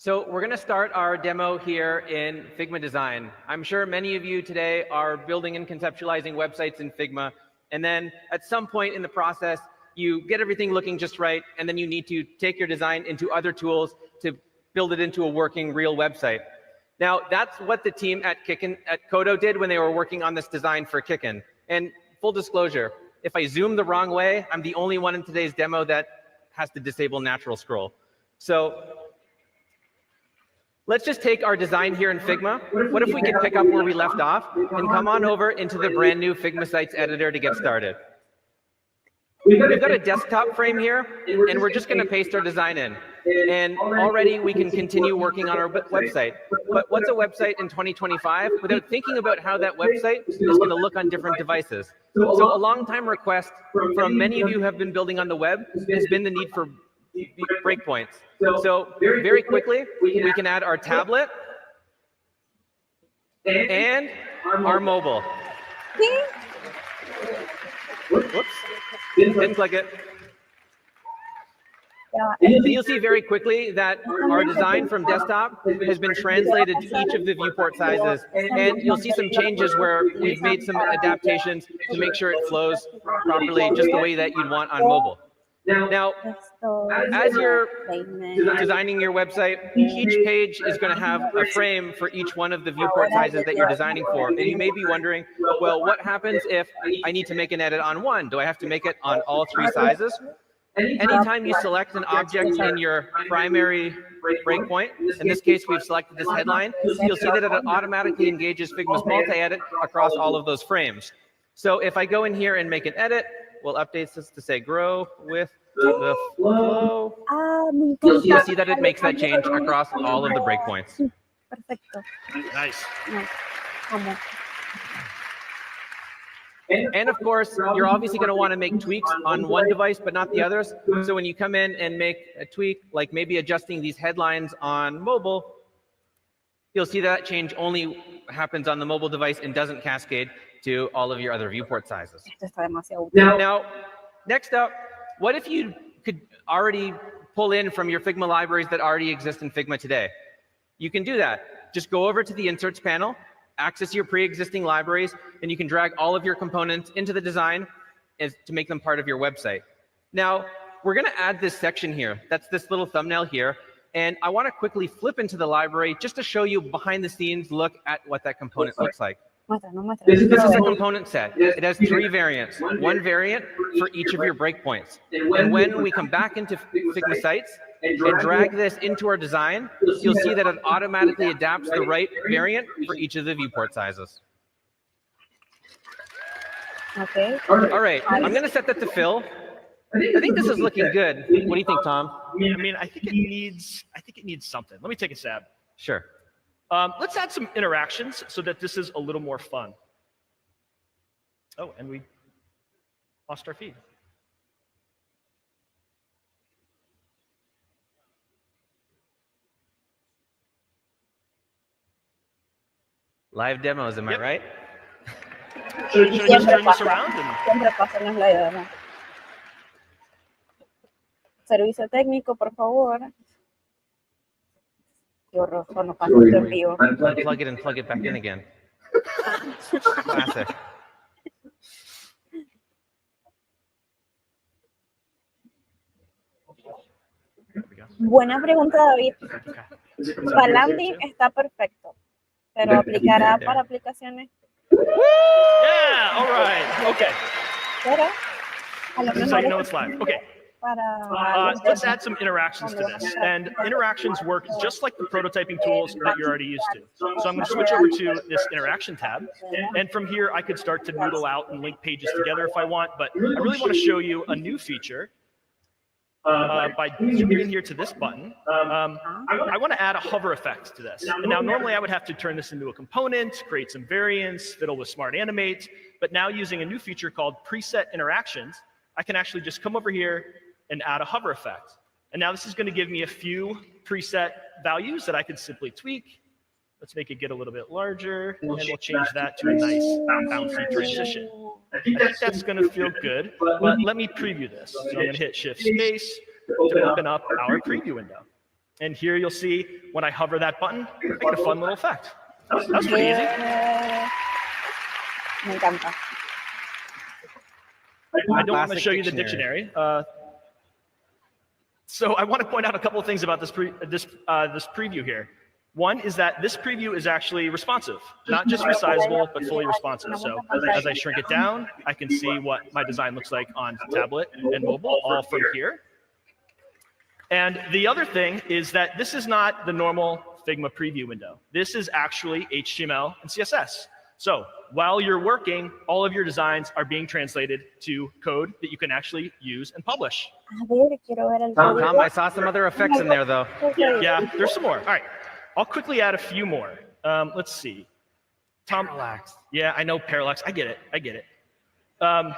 So we're going to start our demo here in Figma Design. I'm sure many of you today are building and conceptualizing websites in Figma, and then at some point in the process, you get everything looking just right, and then you need to take your design into other tools to build it into a working real website. Now, that's what the team at Kodo did when they were working on this design for Kickin'. And full disclosure, if I zoom the wrong way, I'm the only one in today's demo that has to disable natural scroll. So let's just take our design here in Figma. What if we could pick up where we left off and come on over into the brand new Figma Sites editor to get started. We've got a desktop frame here, and we're just going to paste our design in. And already we can continue working on our website. But what's a website in 2025 without thinking about how that website is going to look on different devices? So a long-time request from many of you who have been building on the web has been the need for breakpoints. So very quickly, we can add our tablet and our mobile. Whoops, didn't click it. And you'll see very quickly that our design from desktop has been translated to each of the viewport sizes. And you'll see some changes where we've made some adaptations to make sure it flows properly just the way that you'd want on mobile. Now, as you're designing your website, each page is going to have a frame for each one of the viewport sizes that you're designing for. And you may be wondering, well, what happens if I need to make an edit on one? Do I have to make it on all 3 sizes? Anytime you select an object in your primary breakpoint, in this case, we've selected this headline, you'll see that it automatically engages Figma's multi-edit across all of those frames. So if I go in here and make an edit, we'll update this to say grow with the flow. You'll see that it makes that change across all of the breakpoints. Nice. And of course, you're obviously going to want to make tweaks on one device, but not the others. So when you come in and make a tweak, like maybe adjusting these headlines on mobile, you'll see that change only happens on the mobile device and doesn't cascade to all of your other viewport sizes. Esto está demasiado útil. Now, next up, what if you could already pull in from your Figma libraries that already exist in Figma today? You can do that. Just go over to the Inserts panel, access your pre-existing libraries, and you can drag all of your components into the design to make them part of your website. Now, we're going to add this section here. That's this little thumbnail here. And I want to quickly flip into the library just to show you behind the scenes look at what that component looks like. This is a component set. It has 3 variants, one variant for each of your breakpoints. And when we come back into Figma Sites and drag this into our design, you'll see that it automatically adapts the right variant for each of the viewport sizes. Okay. All right, I'm going to set that to fill. I think this is looking good. What do you think, Tom? I mean, I think it needs something. Let me take a stab. Sure. Let's add some interactions so that this is a little more fun. Oh, and we lost our feed. Live demos, am I right? Should I just turn this around? Siempre pasa en los live, ¿no? Servicio técnico, por favor. Qué horror, no pasa en vivo. Unplug it and plug it back in again. Classic. Buena pregunta, David. Para landing está perfecto, pero aplicará para aplicaciones. Yeah, all right, okay. Pero a lo This is how you know mejor it's live. Okay. para Let's add some interactions to this. And interactions work just like the prototyping tools that you're already used to. So I'm going to switch over to this interaction tab. And from here, I could start to noodle out and link pages together if I want. But I really want to show you a new feature. By zooming in here to this button, I want to add a hover effect to this. And now normally I would have to turn this into a component, create some variants, fiddle with Smart Animate. But now using a new feature called Preset Interactions, I can actually just come over here and add a hover effect. And now this is going to give me a few preset values that I could simply tweak. Let's make it get a little bit larger, and we'll change that to a nice bouncy transition. I think that's going to feel good, but let me preview this. So I'm going to hit Shift Space to open up our preview window. And here you'll see when I hover that button, I get a fun little effect. That's pretty easy. Me encanta. I don't want to show you the dictionary. So I want to point out a couple of things about this preview here. One is that this preview is actually responsive, not just resizable, but fully responsive. So as I shrink it down, I can see what my design looks like on tablet and mobile, all from here. And the other thing is that this is not the normal Figma preview window. This is actually HTML and CSS. So while you're working, all of your designs are being translated to code that you can actually use and publish. Tom, I saw some other effects in there, though. Yeah, there's some more. All right, I'll quickly add a few more. Let's see. Tom, Parallax. Yeah, I know parallax. I get it. I'm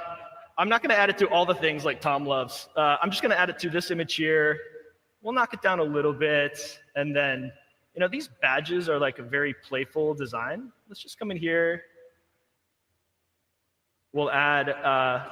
not going to add it to all the things like Tom loves. I'm just going to add it to this image here. We'll knock it down a little bit, and then, you know, these badges are like a very playful design. Let's just come in here. We'll add,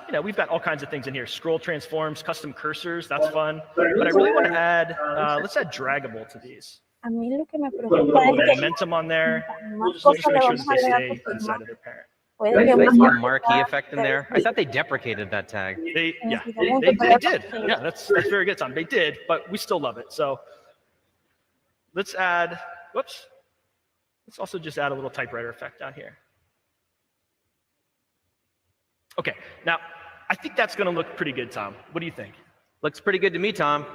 you know, we've got all kinds of things in here. Scroll transforms, custom cursors, that's fun. But I really want to add, let's add draggable to these. A mí lo que me preocupa es que Momentum on there. más We'll just cosas make le sure vamos that a they agregar stay por inside of their parent. Puede que Nice vamos little a marquee effect in there. I thought they deprecated that tag. They did. Yeah, that's very good, Tom. They did, but we still love it. So let's add, whoops. Let's also just add a little typewriter effect down here. Okay, now I think that's going to look pretty good, Tom. What do you think? Looks pretty good to me, Tom.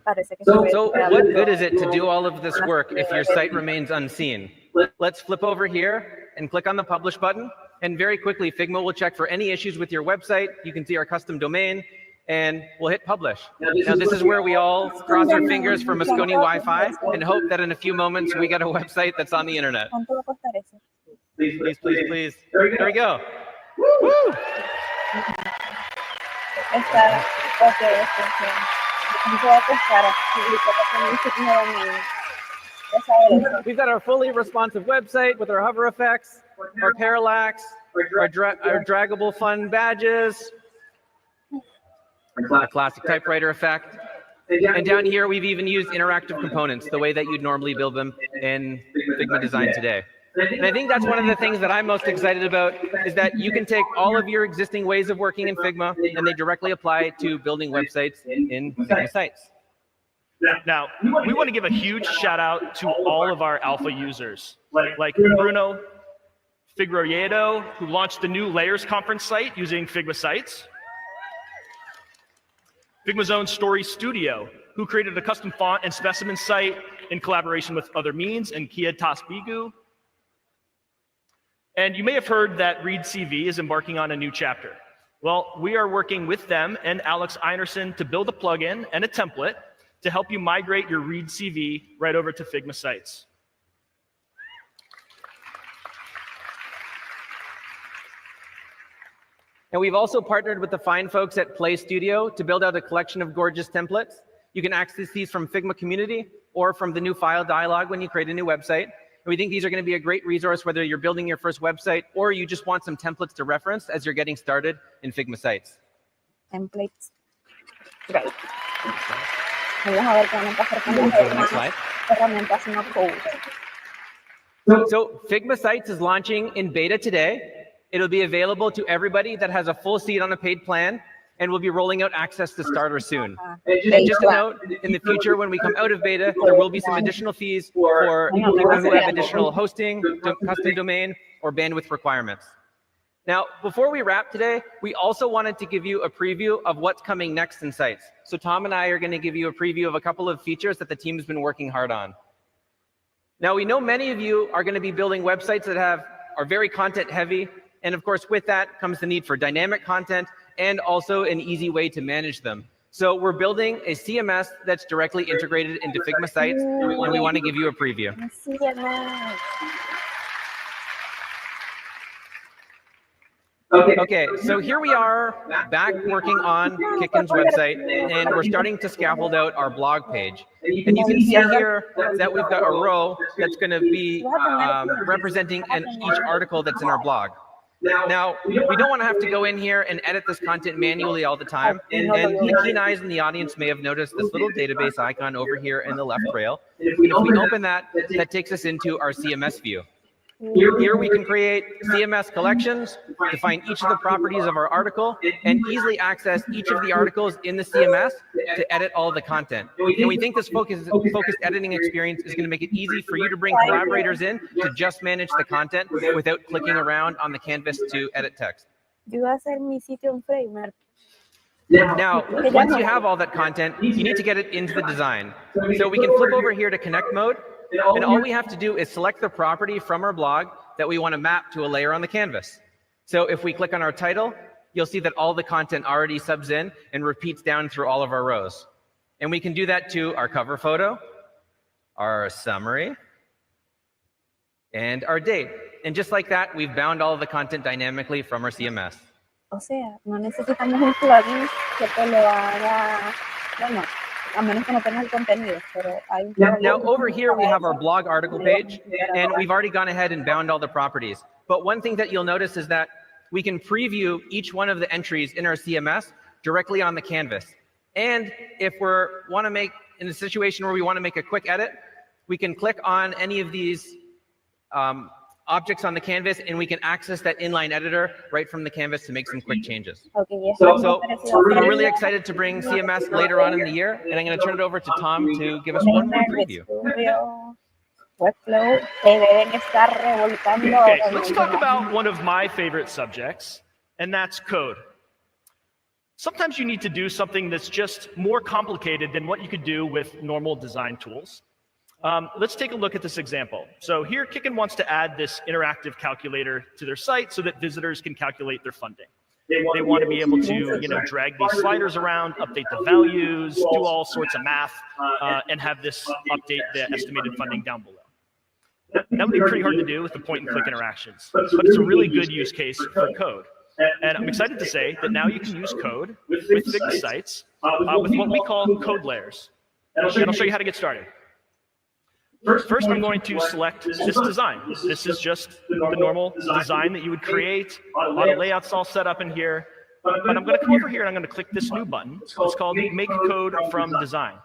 parece que se ve So real. what good is it to do all of this work if your site remains unseen? Let's flip over here and click on the Publish button. And very quickly, Figma will check for any issues with your website. You can see our custom domain, and we'll hit Publish. Now, this is where we all cross our fingers for Moscone Wi-Fi and hope that in a few moments we get a website that's on the internet. ¿Cuánto va a costar eso? Please, please, please. There we go. Woo! Esta copia de extensión. Voy a testar We've got our fully responsive website with our hover effects, our parallax, our draggable fun badges, our classic typewriter effect. And down here, we've even used interactive components, the way that you'd normally build them in Figma design today. And I think that's one of the things that I'm most excited about, is that you can take all of your existing ways of working in Figma, and they directly apply to building websites in Figma sites. Now, we want to give a huge shout out to all of our alpha users, like Bruno Figueiredo, who launched the new Layers conference site using Figma sites. Figma's own Story Studio, who created a custom font and specimen site in collaboration with Other Means and Kia Tasbigu. And you may have heard that Read CV is embarking on a new chapter. Well, we are working with them and Alex Einerson to build a plugin and a template to help you migrate your Read CV right over to Figma sites. And we've also partnered with the fine folks at Play Studio to build out a collection of gorgeous templates. You can access these from Figma community or from the new file dialog when you create a new website. And we think these are going to be a great resource whether you're building your first website or you just want some templates to reference as you're getting started in Figma sites. Templates. Great. Vamos a ver qué van a pasar con las herramientas no code. So Figma Sites is launching in beta today. It'll be available to everybody that has a full seat on a paid plan, and we'll be rolling out access to starters soon. And just a note, in the future, when we come out of beta, there will be some additional fees for people who have additional hosting, custom domain, or bandwidth requirements. Now, before we wrap today, we also wanted to give you a preview of what's coming next in Sites. So Tom and I are going to give you a preview of a couple of features that the team has been working hard on. Now, we know many of you are going to be building websites that are very content heavy. And of course, with that comes the need for dynamic content and also an easy way to manage them. So we're building a CMS that's directly integrated into Figma Sites, and we want to give you a preview. Okay, so here we are back working on Kickin's website, and we're starting to scaffold out our blog page. And you can see here that we've got a row that's going to be representing each article that's in our blog. Now, we don't want to have to go in here and edit this content manually all the time. And the keen eyes in the audience may have noticed this little database icon over here in the left rail. And if we open that, that takes us into our CMS view. Here we can create CMS collections, define each of the properties of our article, and easily access each of the articles in the CMS to edit all of the content. And we think this focused editing experience is going to make it easy for you to bring collaborators in to just manage the content without clicking around on the canvas to edit text. Now, once you have all that content, you need to get it into the design. So we can flip over here to connect mode. And all we have to do is select the property from our blog that we want to map to a layer on the canvas. So if we click on our title, you'll see that all the content already subs in and repeats down through all of our rows. And we can do that to our cover photo, our summary, and our date. And just like that, we've bound all of the content dynamically from our CMS. O sea, no necesitamos un plugin que te lo haga, bueno, a menos que no tengas el contenido, pero hay un plugin. Now over here we have our blog article page, and we've already gone ahead and bound all the properties. But one thing that you'll notice is that we can preview each one of the entries in our CMS directly on the canvas. And if in a situation where we want to make a quick edit, we can click on any of these objects on the canvas, and we can access that inline editor right from the canvas to make some quick changes. So we're really excited to bring CMS later on in the year, and I'm going to turn it over to Tom to give us one more preview. Okay, so let's talk about one of my favorite subjects, and that's code. Sometimes you need to do something that's just more complicated than what you could do with normal design tools. Let's take a look at this example. So here, Kickin wants to add this interactive calculator to their site so that visitors can calculate their funding. They want to be able to, drag these sliders around, update the values, do all sorts of math, and have this update the estimated funding down below. that would be pretty hard to do with the point and click interactions, but it's a really good use case for code. And I'm excited to say that now you can use code with Figma sites with what we call code layers. And I'll show you how to get started. First, I'm going to select this design. This is just the normal design that you would create. A lot of layouts all set up in here. But I'm going to come over here and I'm going to click this new button. It's called Make Code from Design.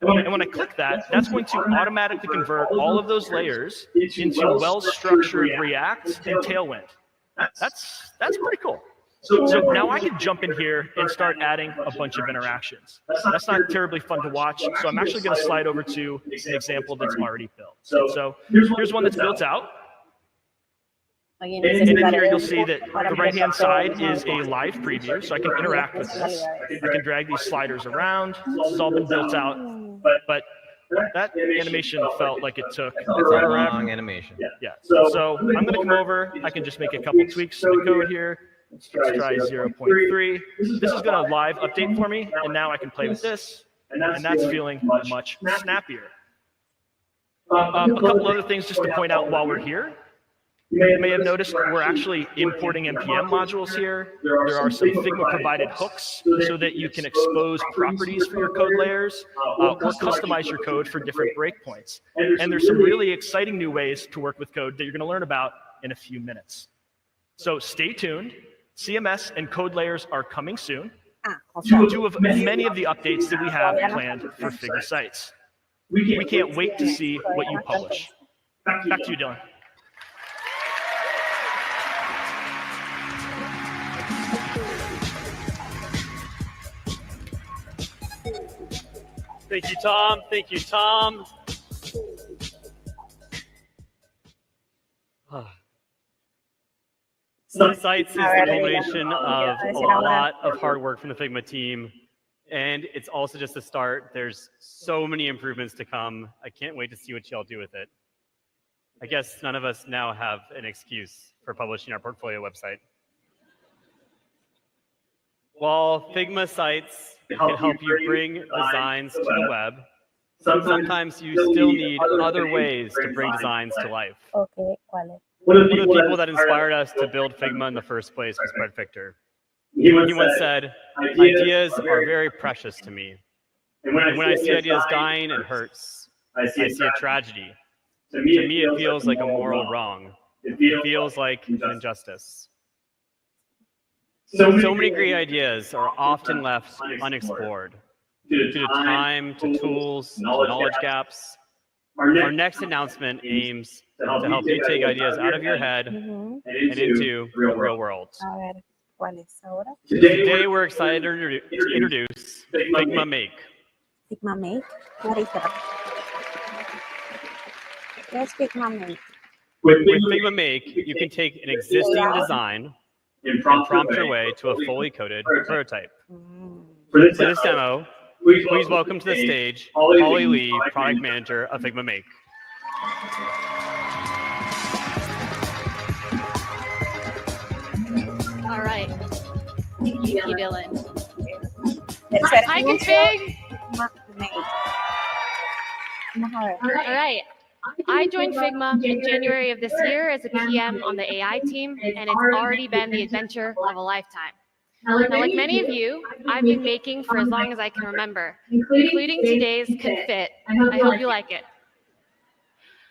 And when I click that, that's going to automatically convert all of those layers into well-structured React and Tailwind. That's pretty cool. So now I can jump in here and start adding a bunch of interactions. That's not terribly fun to watch, so I'm actually going to slide over to an example that's already built. So here's one that's built out. And in here, you'll see that the right-hand side is a live preview, so I can interact with this. I can drag these sliders around. This has all been built out, but that animation felt like it took It's a long animation. Yeah. So I'm going to come over. I can just make a couple tweaks to the code here. Let's try 0.3. This is going to live update for me, and now I can play with this, and that's feeling much snappier. A couple other things just to point out while we're here. You may have noticed we're actually importing NPM modules here. There are some Figma-provided hooks so that you can expose properties for your code layers or customize your code for different breakpoints. And there's some really exciting new ways to work with code that you're going to learn about in a few minutes. So stay tuned. CMS and code layers are coming soon. Two of many of the updates that we have planned for Figma sites. We can't wait to see what you publish. Back to you, Dylan. Thank you, Tom. Thank you, Tom. Some sites is the culmination of a lot of hard work from the Figma team, and it's also just a start. There's so many improvements to come. I can't wait to see what y'all do with it. I guess none of us now have an excuse for publishing our portfolio website. While Figma sites can help you bring designs to the web, sometimes you still need other ways to bring designs to life. Okay, ¿cuál es? One of the people that inspired us to build Figma in the first place was Brett Victor. He once said, "Ideas are very precious to me. And when I see ideas dying, it hurts. I see a tragedy. To me, it feels like a moral wrong. It feels like an injustice." So many great ideas are often left unexplored due to time, to tools, to knowledge gaps. Our next announcement aims to help you take ideas out of your head and into the real world. Today, we're excited to introduce Figma Make. Figma Make? What is that? What's Figma Make? With Figma Make, you can take an existing design and prompt your way to a fully coded prototype. For this demo, please welcome to the stage Holly Lee, Product Manager of Figma Make. All right. Thank you, Dylan. Hi, Config. All right. I joined Figma in January of this year as a PM on the AI team, and it's already been the adventure of a lifetime. Now, like many of you, I've been making for as long as I can remember, including today's Confit. I hope you like it.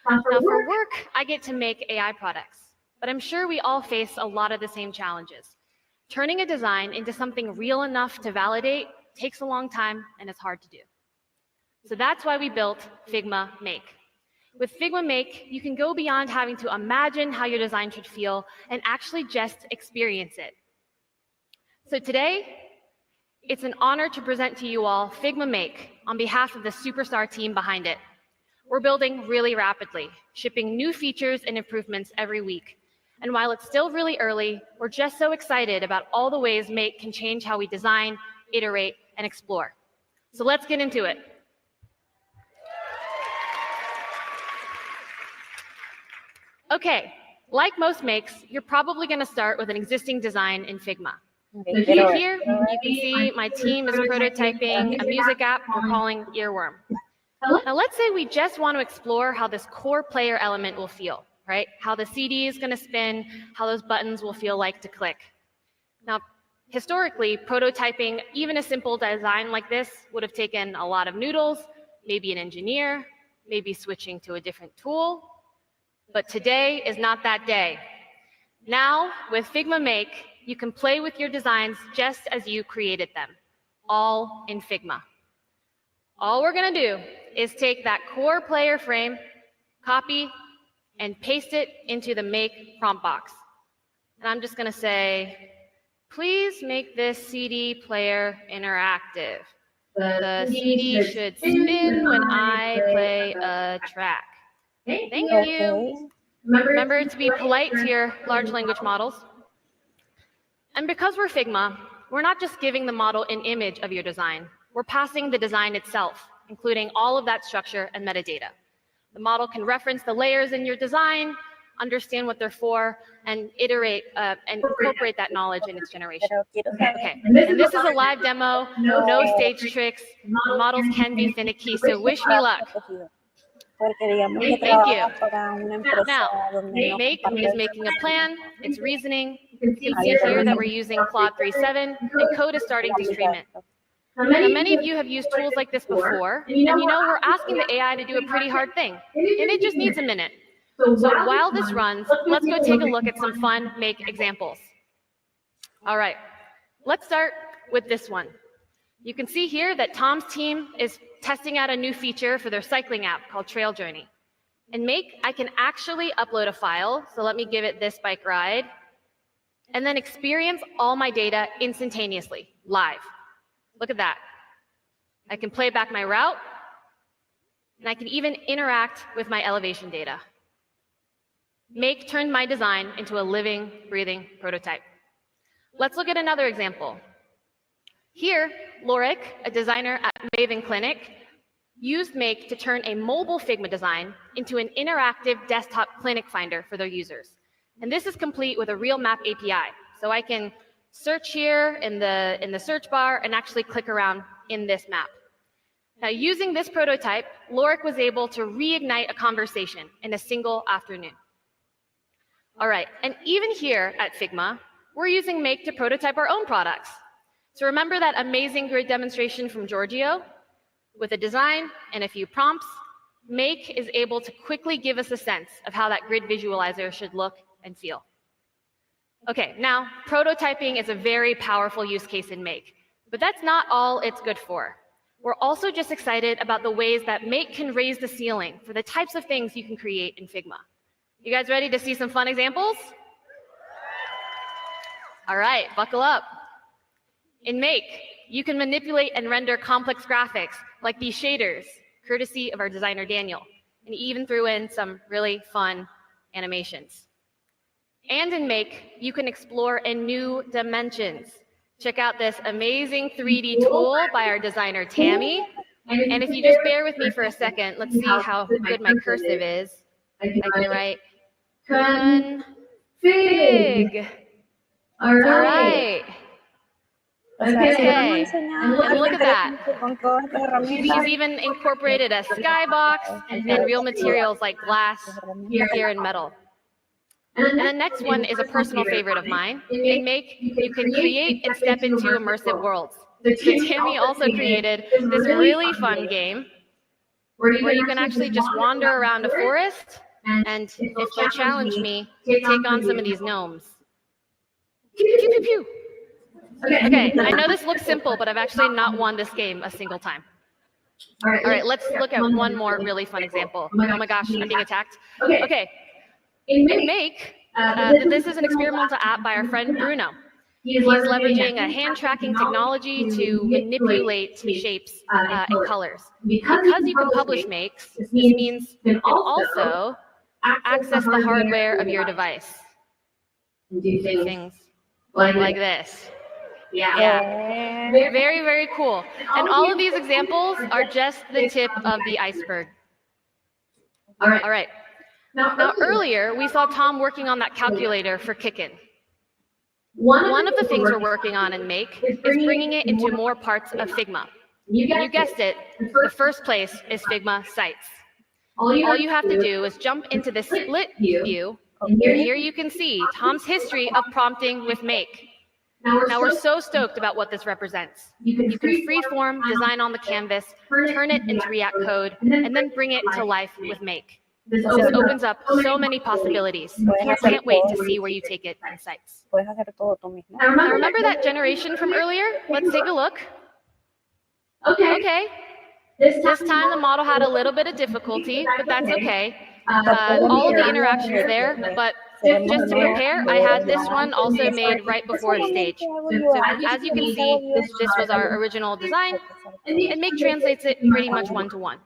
Now, for work, I get to make AI products, but I'm sure we all face a lot of the same challenges. Turning a design into something real enough to validate takes a long time, and it's hard to do. So that's why we built Figma Make. With Figma Make, you can go beyond having to imagine how your design should feel and actually just experience it. So today, it's an honor to present to you all Figma Make on behalf of the superstar team behind it. We're building really rapidly, shipping new features and improvements every week. And while it's still really early, we're just so excited about all the ways Make can change how we design, iterate, and explore. So let's get into it. Okay, like most makes, you're probably going to start with an existing design in Figma. So here, you can see my team is prototyping a music app we're calling Earworm. Now let's say we just want to explore how this core player element will feel, right? How the CD is going to spin, how those buttons will feel like to click. Now, historically, prototyping even a simple design like this would have taken a lot of noodles, maybe an engineer, maybe switching to a different tool. But today is not that day. Now, with Figma Make, you can play with your designs just as you created them, all in Figma. All we're going to do is take that core player frame, copy, and paste it into the Make prompt box. And I'm just going to say, please make this CD player interactive. The CD should spin when I play a track. Thank you. Remember to be polite to your large language models. And because we're Figma, we're not just giving the model an image of your design. We're passing the design itself, including all of that structure and metadata. The model can reference the layers in your design, understand what they're for, and iterate and incorporate that knowledge in its generation. Okay, and this is a live demo, no stage tricks. The models can be finicky, so wish me luck. Thank you. Now, Make is making a plan, it's reasoning. You can see here that we're using Claude 3.7, and code is starting to stream it. Now, many of you have used tools like this before, and you know we're asking the AI to do a pretty hard thing, and it just needs a minute. So while this runs, let's go take a look at some fun Make examples. All right, let's start with this one. You can see here that Tom's team is testing out a new feature for their cycling app called Trail Journey. In Make, I can actually upload a file, so let me give it this bike ride, and then experience all my data instantaneously, live. Look at that. I can play back my route, and I can even interact with my elevation data. Make turned my design into a living, breathing prototype. Let's look at another example. Here, Lorik, a designer at Maven Clinic, used Make to turn a mobile Figma design into an interactive desktop clinic finder for their users. And this is complete with a real map API. So I can search here in the search bar and actually click around in this map. Now, using this prototype, Lorik was able to reignite a conversation in a single afternoon. All right, and even here at Figma, we're using Make to prototype our own products. So remember that amazing grid demonstration from Giorgio? With a design and a few prompts, Make is able to quickly give us a sense of how that grid visualizer should look and feel. Okay, now, prototyping is a very powerful use case in Make, but that's not all it's good for. We're also just excited about the ways that Make can raise the ceiling for the types of things you can create in Figma. You guys ready to see some fun examples? All right, buckle up. In Make, you can manipulate and render complex graphics like these shaders, courtesy of our designer, Daniel, and he even threw in some really fun animations. And in Make, you can explore in new dimensions. Check out this amazing 3D tool by our designer, Tammy. And if you just bear with me for a second, let's see how good my cursive is. I can write config. All right. Okay, and look at that. She's even incorporated a skybox and real materials like glass, here, and metal. And the next one is a personal favorite of mine. In Make, you can create and step into immersive worlds. So Tammy also created this really fun game where you can actually just wander around a forest, and if you challenge me, take on some of these gnomes. Pew, pew, pew. Okay, I know this looks simple, but I've actually not won this game a single time. All right, let's look at one more really fun example. Oh my gosh, I'm being attacked. Okay, in Make, this is an experimental app by our friend Bruno. He's leveraging a hand tracking technology to manipulate shapes and colors. Because you can publish makes, this means you can also access the hardware of your device. Do things like this. Yeah. Very, very cool. And all of these examples are just the tip of the iceberg. All right. Now earlier, we saw Tom working on that calculator for Kickin'. One of the things we're working on in Make is bringing it into more parts of Figma. You guessed it, the first place is Figma Sites. All you have to do is jump into the split view, and here you can see Tom's history of prompting with make. Now we're so stoked about what this represents. You can freeform design on the canvas, turn it into React code, and then bring it to life with make. This opens up so many possibilities. Can't wait to see where you take it in Sites. Now remember that generation from earlier? Let's take a look. Okay. This time the model had a little bit of difficulty, but that's okay. All of the interactions there, but just to prepare, I had this one also made right before the stage. So as you can see, this was our original design, and make translates it pretty much one-to-one.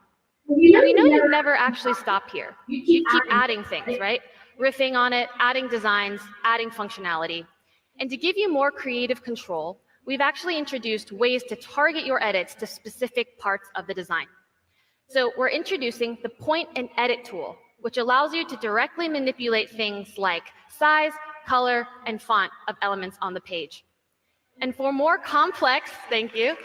We know you never actually stop here. You keep adding things, right? Riffing on it, adding designs, adding functionality. And to give you more creative control, we've actually introduced ways to target your edits to specific parts of the design. So we're introducing the point and edit tool, which allows you to directly manipulate things like size, color, and font of elements on the page. And for more complex, thank you.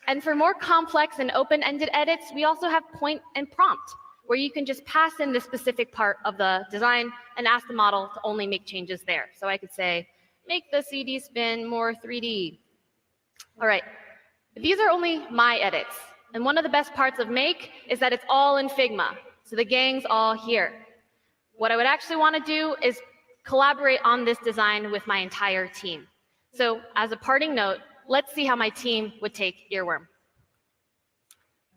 And for more complex and open-ended edits, we also have point and prompt, where you can just pass in the specific part of the design and ask the model to only make changes there. So I could say, make the CD spin more 3D. All right, these are only my edits. And one of the best parts of Make is that it's all in Figma. So the gang's all here. What I would actually want to do is collaborate on this design with my entire team. So as a parting note, let's see how my team would take Earworm.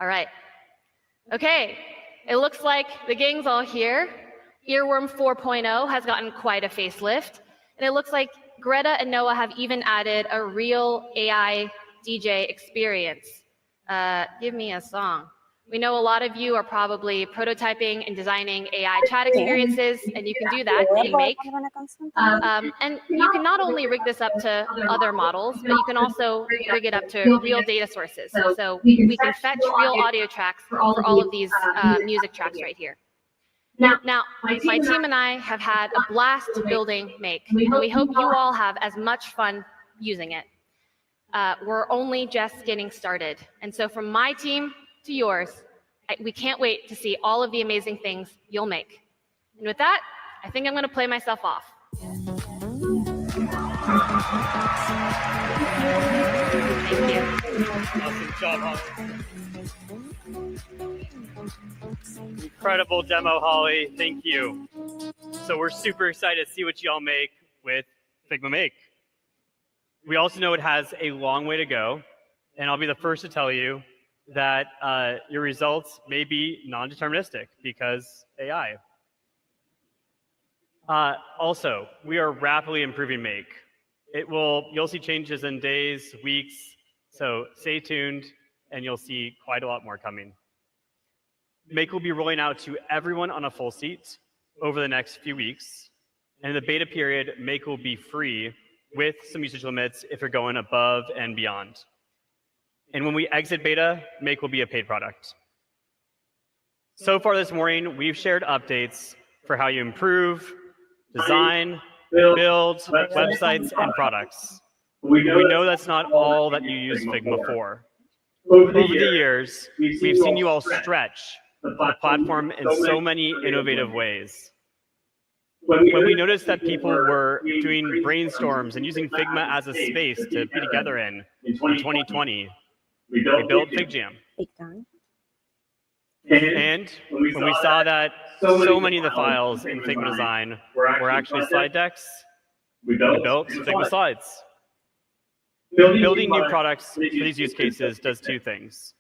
All right. Okay, it looks like the gang's all here. Earworm 4.0 has gotten quite a facelift. And it looks like Greta and Noah have even added a real AI DJ experience. Give me a song. We know a lot of you are probably prototyping and designing AI chat experiences, and you can do that in Make. And you can not only rig this up to other models, but you can also rig it up to real data sources. So we can fetch real audio tracks for all of these music tracks right here. Now, my team and I have had a blast building Make, and we hope you all have as much fun using it. We're only just getting started. And so from my team to yours, we can't wait to see all of the amazing things you'll make. And with that, I think I'm going to play myself off. Thank you. Awesome job, Holly. Incredible demo, Holly. Thank you. So we're super excited to see what y'all make with Figma Make. We also know it has a long way to go, and I'll be the first to tell you that your results may be non-deterministic because AI. Also, we are rapidly improving Make. You'll see changes in days, weeks, so stay tuned, and you'll see quite a lot more coming. Make will be rolling out to everyone on a full seat over the next few weeks. And in the beta period, Make will be free with some usage limits if you're going above and beyond. And when we exit beta, Make will be a paid product. So far this morning, we've shared updates for how you improve, design, build websites and products. We know that's not all that you use Figma for. Over the years, we've seen you all stretch the platform in so many innovative ways. When we noticed that people were doing brainstorms and using Figma as a space to be together in 2020, we built FigJam. And when we saw that so many of the files in Figma Design were actually slide decks, we built Figma Slides. Building new products for these use cases does two things.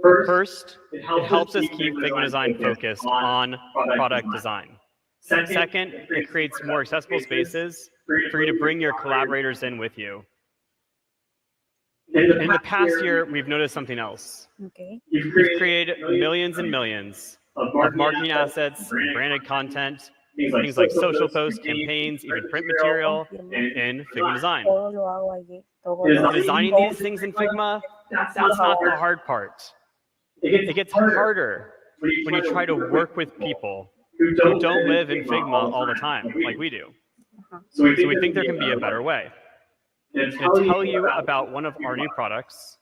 First, it helps us keep Figma Design focused on product design. Second, it creates more accessible spaces for you to bring your collaborators in with you. In the past year, we've noticed something else. We've created millions and millions of marketing assets, branded content, things like social posts, campaigns, even print material in Figma Design. Designing these things in Figma, that's not the hard part. It gets harder when you try to work with people who don't live in Figma all the time, like we do. So we think there can be a better way. To tell you about one of our new products,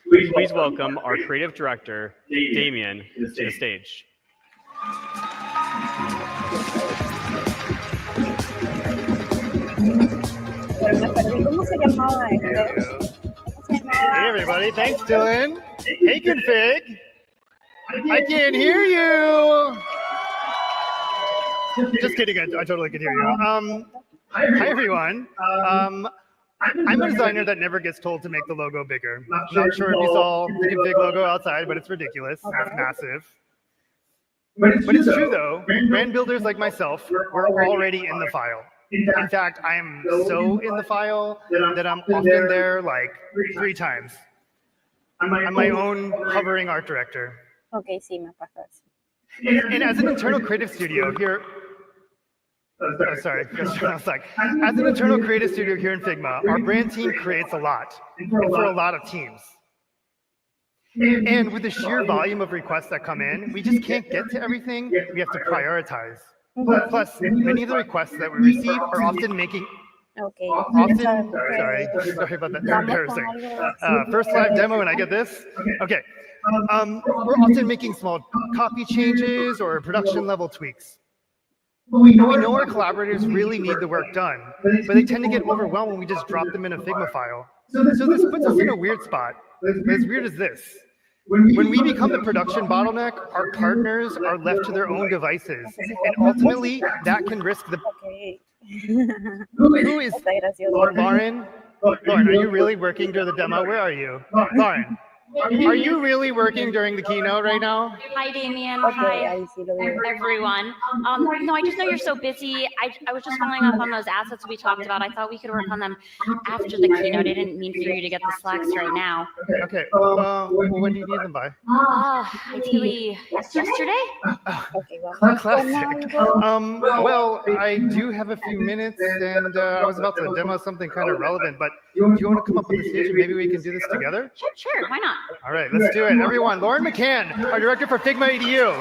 Please welcome our creative director, Damien, to the stage. ¿Cómo se llamaba este? Hey everybody, thanks Dylan. Hey Config. I can't hear you. Just kidding, I totally can hear you. Hi everyone. I'm a designer that never gets told to make the logo bigger. Not sure if you saw the Config logo outside, but it's ridiculous. It's massive. But it's true though, brand builders like myself, we're already in the file. In fact, I am so in the file that I'm often there like 3 times. I'm my own hovering art director. Ok, sí, me pasa eso. And as an internal creative studio here, as an internal creative studio here in Figma, our brand team creates a lot, and for a lot of teams. And with the sheer volume of requests that come in, we just can't get to everything. We have to prioritize. Plus, many of the requests that we receive are often making. Okay. Sorry about that. They're embarrassing. First live demo, and I get this. Okay. We're often making small copy changes or production level tweaks. We know our collaborators really need the work done, but they tend to get overwhelmed when we just drop them in a Figma file. So this puts us in a weird spot. But as weird as this, when we become the production bottleneck, our partners are left to their own devices, and ultimately that can risk the. Who is Lauren? Lauren, are you really working during the demo? Where are you, Lauren? Are you really working during the keynote right now? Hi, Damien. Hi, everyone. No, I just know you're so busy. I was just following up on those assets we talked about. I thought we could work on them after the keynote. I didn't mean for you to get the slacks right now. Okay. When do you need them by? Ideally yesterday. Classic. Well, I do have a few minutes, and I was about to demo something kind of relevant, but do you want to come up on the stage and maybe we can do this together? Sure. Why not? All right, let's do it. Everyone, Lauren McCann, our director for Figma EDU.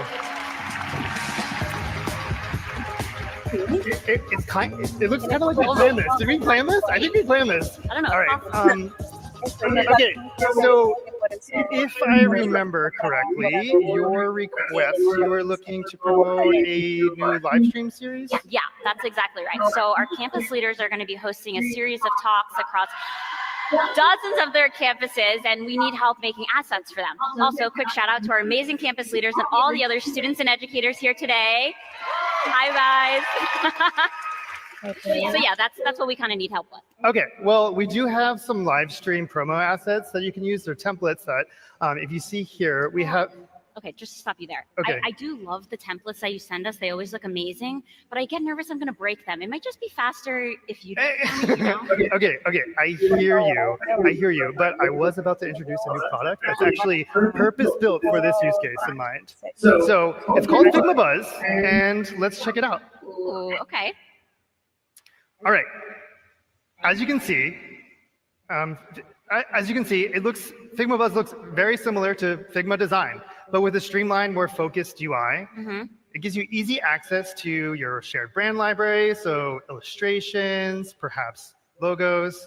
It looks kind of like we planned this. Did we plan this? I think we planned this. I don't know. All right. Okay, so if I remember correctly, your request, you were looking to promote a new live stream series? Yeah, that's exactly right. So our campus leaders are going to be hosting a series of talks across dozens of their campuses, and we need help making assets for them. Also, quick shout out to our amazing campus leaders and all the other students and educators here today. Hi, guys. So yeah, that's what we kind of need help with. Okay, well, we do have some live stream promo assets that you can use. They're templates that, if you see here, we have. Okay, just to stop you there. Okay. I do love the templates that you send us. They always look amazing, but I get nervous I'm going to break them. It might just be faster if you. Okay. I hear you. But I was about to introduce a new product that's actually purpose-built for this use case in mind. So it's called Figma Buzz, and let's check it out. Ooh, okay. All right. As you can see, Figma Buzz looks very similar to Figma Design, but with a streamlined, more focused UI. It gives you easy access to your shared brand library, so illustrations, perhaps logos,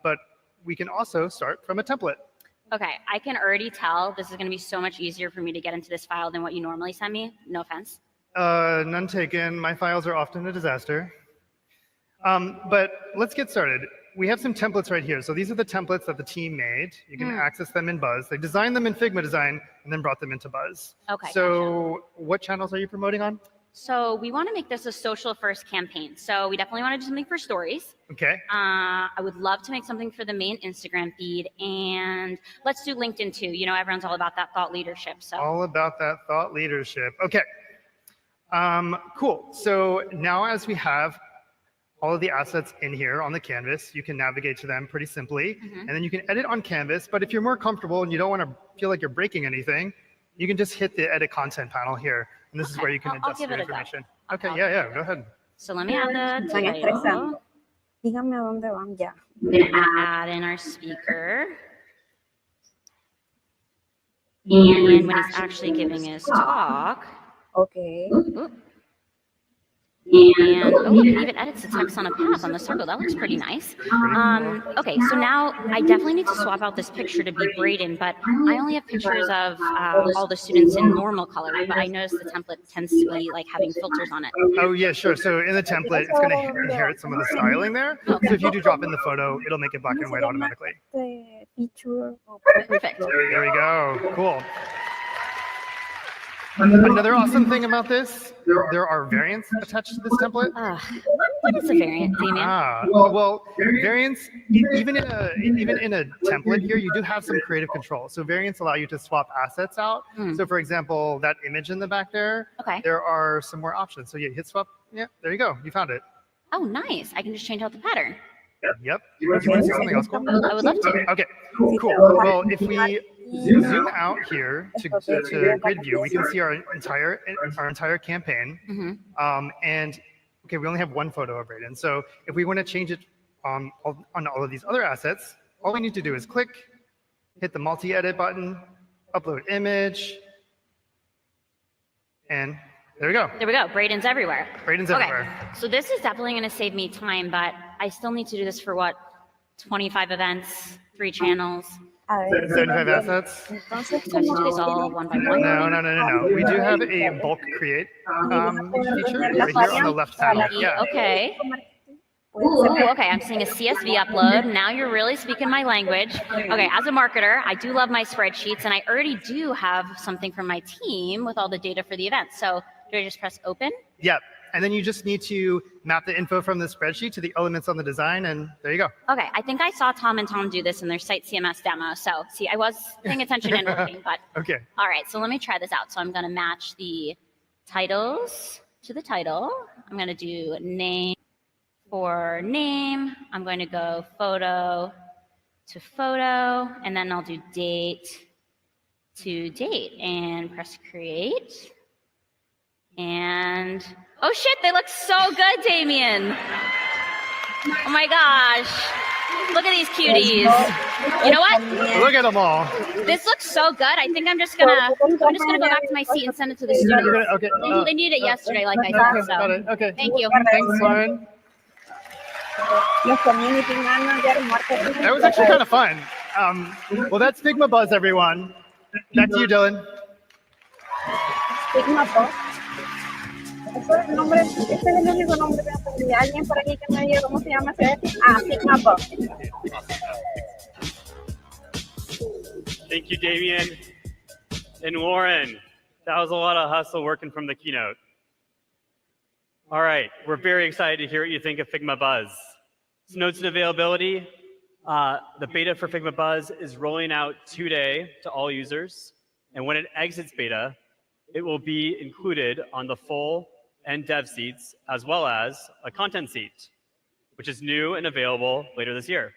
but we can also start from a template. Okay, I can already tell this is going to be so much easier for me to get into this file than what you normally send me. No offense. None taken. My files are often a disaster. But let's get started. We have some templates right here. So these are the templates that the team made. You can access them in Buzz. They designed them in Figma Design and then brought them into Buzz. Okay. So what channels are you promoting on? So we want to make this a social first campaign. So we definitely want to do something for stories. Okay. I would love to make something for the main Instagram feed, and let's do LinkedIn too. You know, everyone's all about that thought leadership. So all about that thought leadership. Okay. Cool. So now as we have all of the assets in here on the canvas, you can navigate to them pretty simply, and then you can edit on canvas. But if you're more comfortable and you don't want to feel like you're breaking anything, you can just hit the edit content panel here, and this is where you can adjust your information. Okay, yeah, go ahead. So let me add the title. Dígame a dónde van ya. Add in our speaker. And when he's actually giving his talk. Okay. And oh, look, it even edits the text on a path on the circle. That looks pretty nice. Okay, so now I definitely need to swap out this picture to be Braden, but I only have pictures of all the students in normal color, but I noticed the template tends to be like having filters on it. Oh, yeah, sure. So in the template, it's going to inherit some of the styling there. Okay. So if you do drop in the photo, it'll make it black and white automatically. Perfect. There we go. Cool. Another awesome thing about this, there are variants attached to this template. What is a variant, Damien? Well, variants, even in a template here, you do have some creative control. So variants allow you to swap assets out. So for example, that image in the back there, there are some more options. So you hit swap. Yeah, there you go. You found it. Oh, nice. I can just change out the pattern. Yep. Do you want to see something else cool? I would love to. Okay, cool. Well, if we zoom out here to grid view, we can see our entire campaign. And okay, we only have one photo of Braden. So if we want to change it on all of these other assets, all we need to do is click, hit the multi-edit button, upload image, and there we go. There we go. Braden's everywhere. Braden's everywhere. So this is definitely going to save me time, but I still need to do this for what? 25 events, 3 channels. 75 assets? Do I have to do these all one by one? No. We do have a bulk create feature right here on the left panel. Yeah. Okay. Ooh, okay, I'm seeing a CSV upload. Now you're really speaking my language. Okay, as a marketer, I do love my spreadsheets, and I already do have something from my team with all the data for the event. So do I just press open? Yep. And then you just need to map the info from the spreadsheet to the elements on the design, and there you go. Okay, I think I saw Tom and Tom do this in their site CMS demo. So see, I was paying attention and working, but okay. All right, so let me try this out. So I'm going to match the titles to the title. I'm going to do name for name. I'm going to go photo to photo, and then I'll do date to date and press create. And oh shit, they look so good, Damien. Oh my gosh. Look at these cuties. You know what? Look at them all. This looks so good. I think I'm just gonna go back to my seat and send it to the students. Okay. They needed it yesterday, like I said. So Got it. Okay. Thank you. Thanks, Lauren. That was actually kind of fun. Well, that's Figma Buzz, everyone. Back to you, Dylan. Figma Buzz. Este es el único nombre que aprendí. Alguien por aquí que me diga cómo se llama ese. Figma Buzz. Thank you, Damien and Lauren. That was a lot of hustle working from the keynote. All right, we're very excited to hear what you think of Figma Buzz. Some notes and availability. The beta for Figma Buzz is rolling out today to all users. And when it exits beta, it will be included on the full and dev seats, as well as a content seat, which is new and available later this year.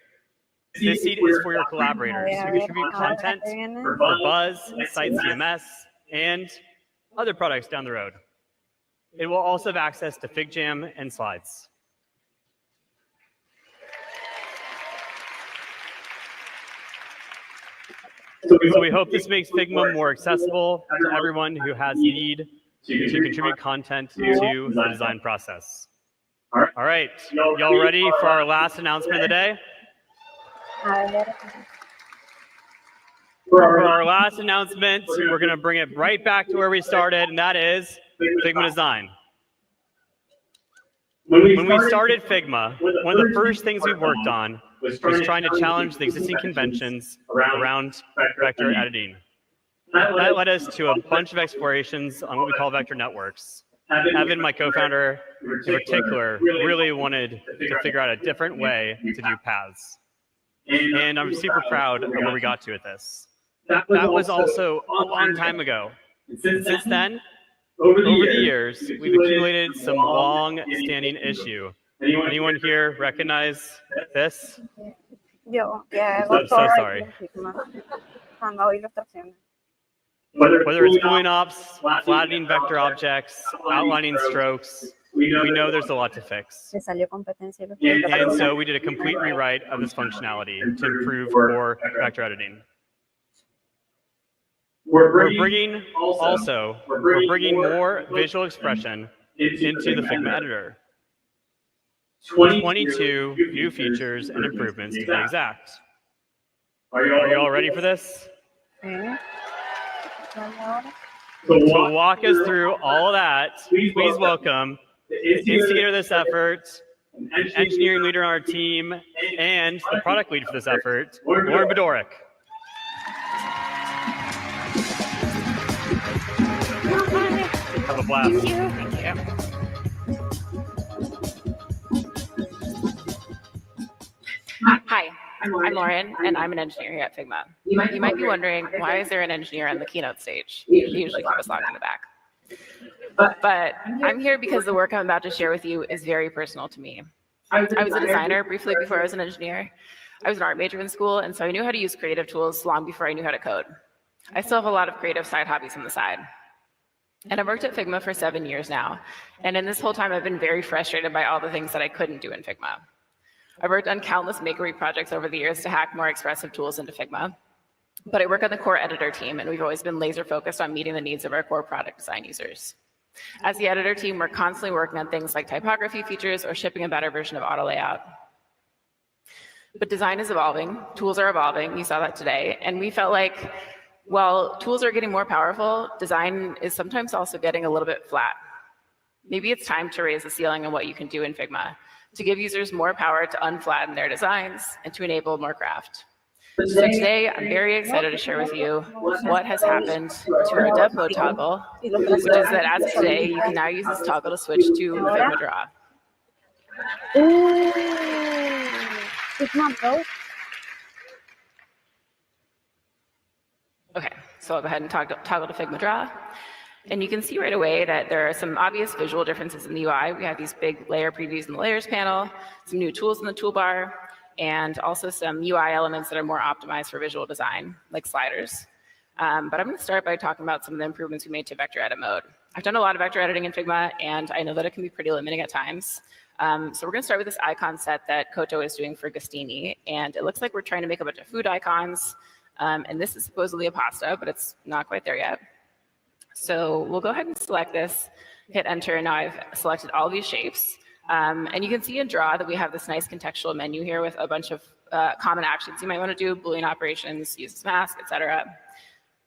This seat is for your collaborators who contribute content for Buzz, Site CMS, and other products down the road. It will also have access to FigJam and slides. So we hope this makes Figma more accessible to everyone who has need to contribute content to the design process. All right, y'all ready for our last announcement of the day? For our last announcement, we're going to bring it right back to where we started, and that is Figma design. When we started Figma, one of the first things we worked on was trying to challenge the existing conventions around vector editing. That led us to a bunch of explorations on what we call vector networks. Evan, my co-founder, in particular, really wanted to figure out a different way to do paths. And I'm super proud of where we got to with this. That was also a long time ago. And since then, over the years, we've accumulated some long-standing issue. Anyone here recognize this? Yo, so sorry. Whether it's point ops, flattening vector objects, outlining strokes, we know there's a lot to fix. And so we did a complete rewrite of this functionality to improve core vector editing. We're bringing more visual expression into the Figma editor. 22 new features and improvements to be exact. Are you all ready for this? To walk us through all of that, please welcome the instigator of this effort, the engineering leader on our team, and the product lead for this effort, Lauren Bedoric. Have a blast. Thank you. Hi, I'm Lauren, and I'm an engineer here at Figma. You might be wondering, why is there an engineer on the keynote stage? They usually keep us locked in the back. But I'm here because the work I'm about to share with you is very personal to me. I was a designer briefly before I was an engineer. I was an art major in school, and so I knew how to use creative tools long before I knew how to code. I still have a lot of creative side hobbies on the side. And I've worked at Figma for 7 years now. And in this whole time, I've been very frustrated by all the things that I couldn't do in Figma. I've worked on countless makery projects over the years to hack more expressive tools into Figma. But I work on the core editor team, and we've always been laser focused on meeting the needs of our core product design users. As the editor team, we're constantly working on things like typography features or shipping a better version of auto layout. But design is evolving, tools are evolving, you saw that today, and we felt like, while tools are getting more powerful, design is sometimes also getting a little bit flat. Maybe it's time to raise the ceiling on what you can do in Figma, to give users more power to unflatten their designs and to enable more craft. So today, I'm very excited to share with you what has happened to our dev mode toggle, which is that as of today, you can now use this toggle to switch to Figma Draw. Okay, so I'll go ahead and toggle to Figma Draw. And you can see right away that there are some obvious visual differences in the UI. We have these big layer previews in the layers panel, some new tools in the toolbar, and also some UI elements that are more optimized for visual design, like sliders. But I'm going to start by talking about some of the improvements we made to vector edit mode. I've done a lot of vector editing in Figma, and I know that it can be pretty limiting at times. So we're going to start with this icon set that Koto is doing for Gostini, and it looks like we're trying to make a bunch of food icons. And this is supposedly a pasta, but it's not quite there yet. So we'll go ahead and select this, hit enter, and now I've selected all these shapes. And you can see in Draw that we have this nice contextual menu here with a bunch of common actions you might want to do, Boolean operations, use this mask, etc.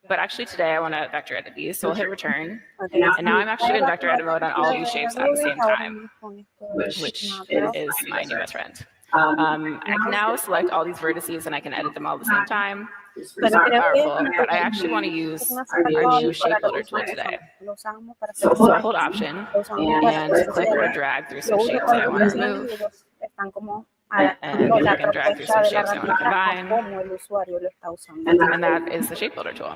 But actually today I want to vector edit these, so I'll hit return. And now I'm actually in vector edit mode on all of these shapes at the same time, which is my new best friend. I can now select all these vertices and I can edit them all at the same time. It's not powerful, but I actually want to use our new shape builder tool today. So I'll hold Option and click or drag through some shapes that I want to move. And I can drag through some shapes I want to combine. And that is the shape builder tool.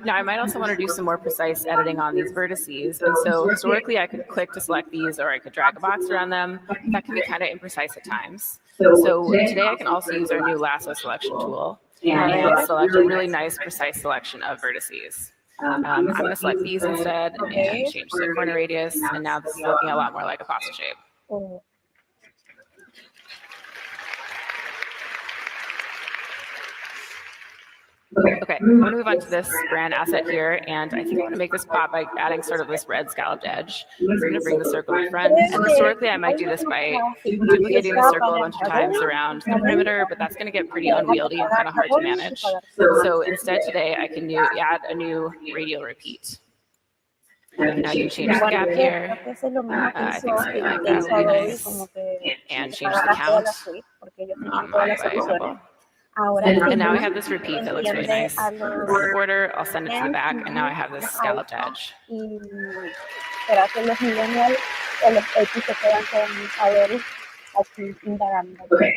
Now, I might also want to do some more precise editing on these vertices. And so historically, I could click to select these, or I could drag a box around them. That can be kind of imprecise at times. So today, I can also use our new lasso selection tool and select a really nice, precise selection of vertices. I'm going to select these instead and change the corner radius. And now this is looking a lot more like a pasta shape. Okay, I'm going to move on to this brand asset here, and I think I want to make this pop by adding sort of this red scalloped edge. So I'm going to bring the circle to the front, and historically I might do this by duplicating the circle a bunch of times around the perimeter, but that's going to get pretty unwieldy and kind of hard to manage. So instead today I can add a new radial repeat. And now you change the gap here. I think something like that would be nice. And change the count by example. And now I have this repeat that looks really nice. The border, I'll send it to the back, and now I have this scalloped edge.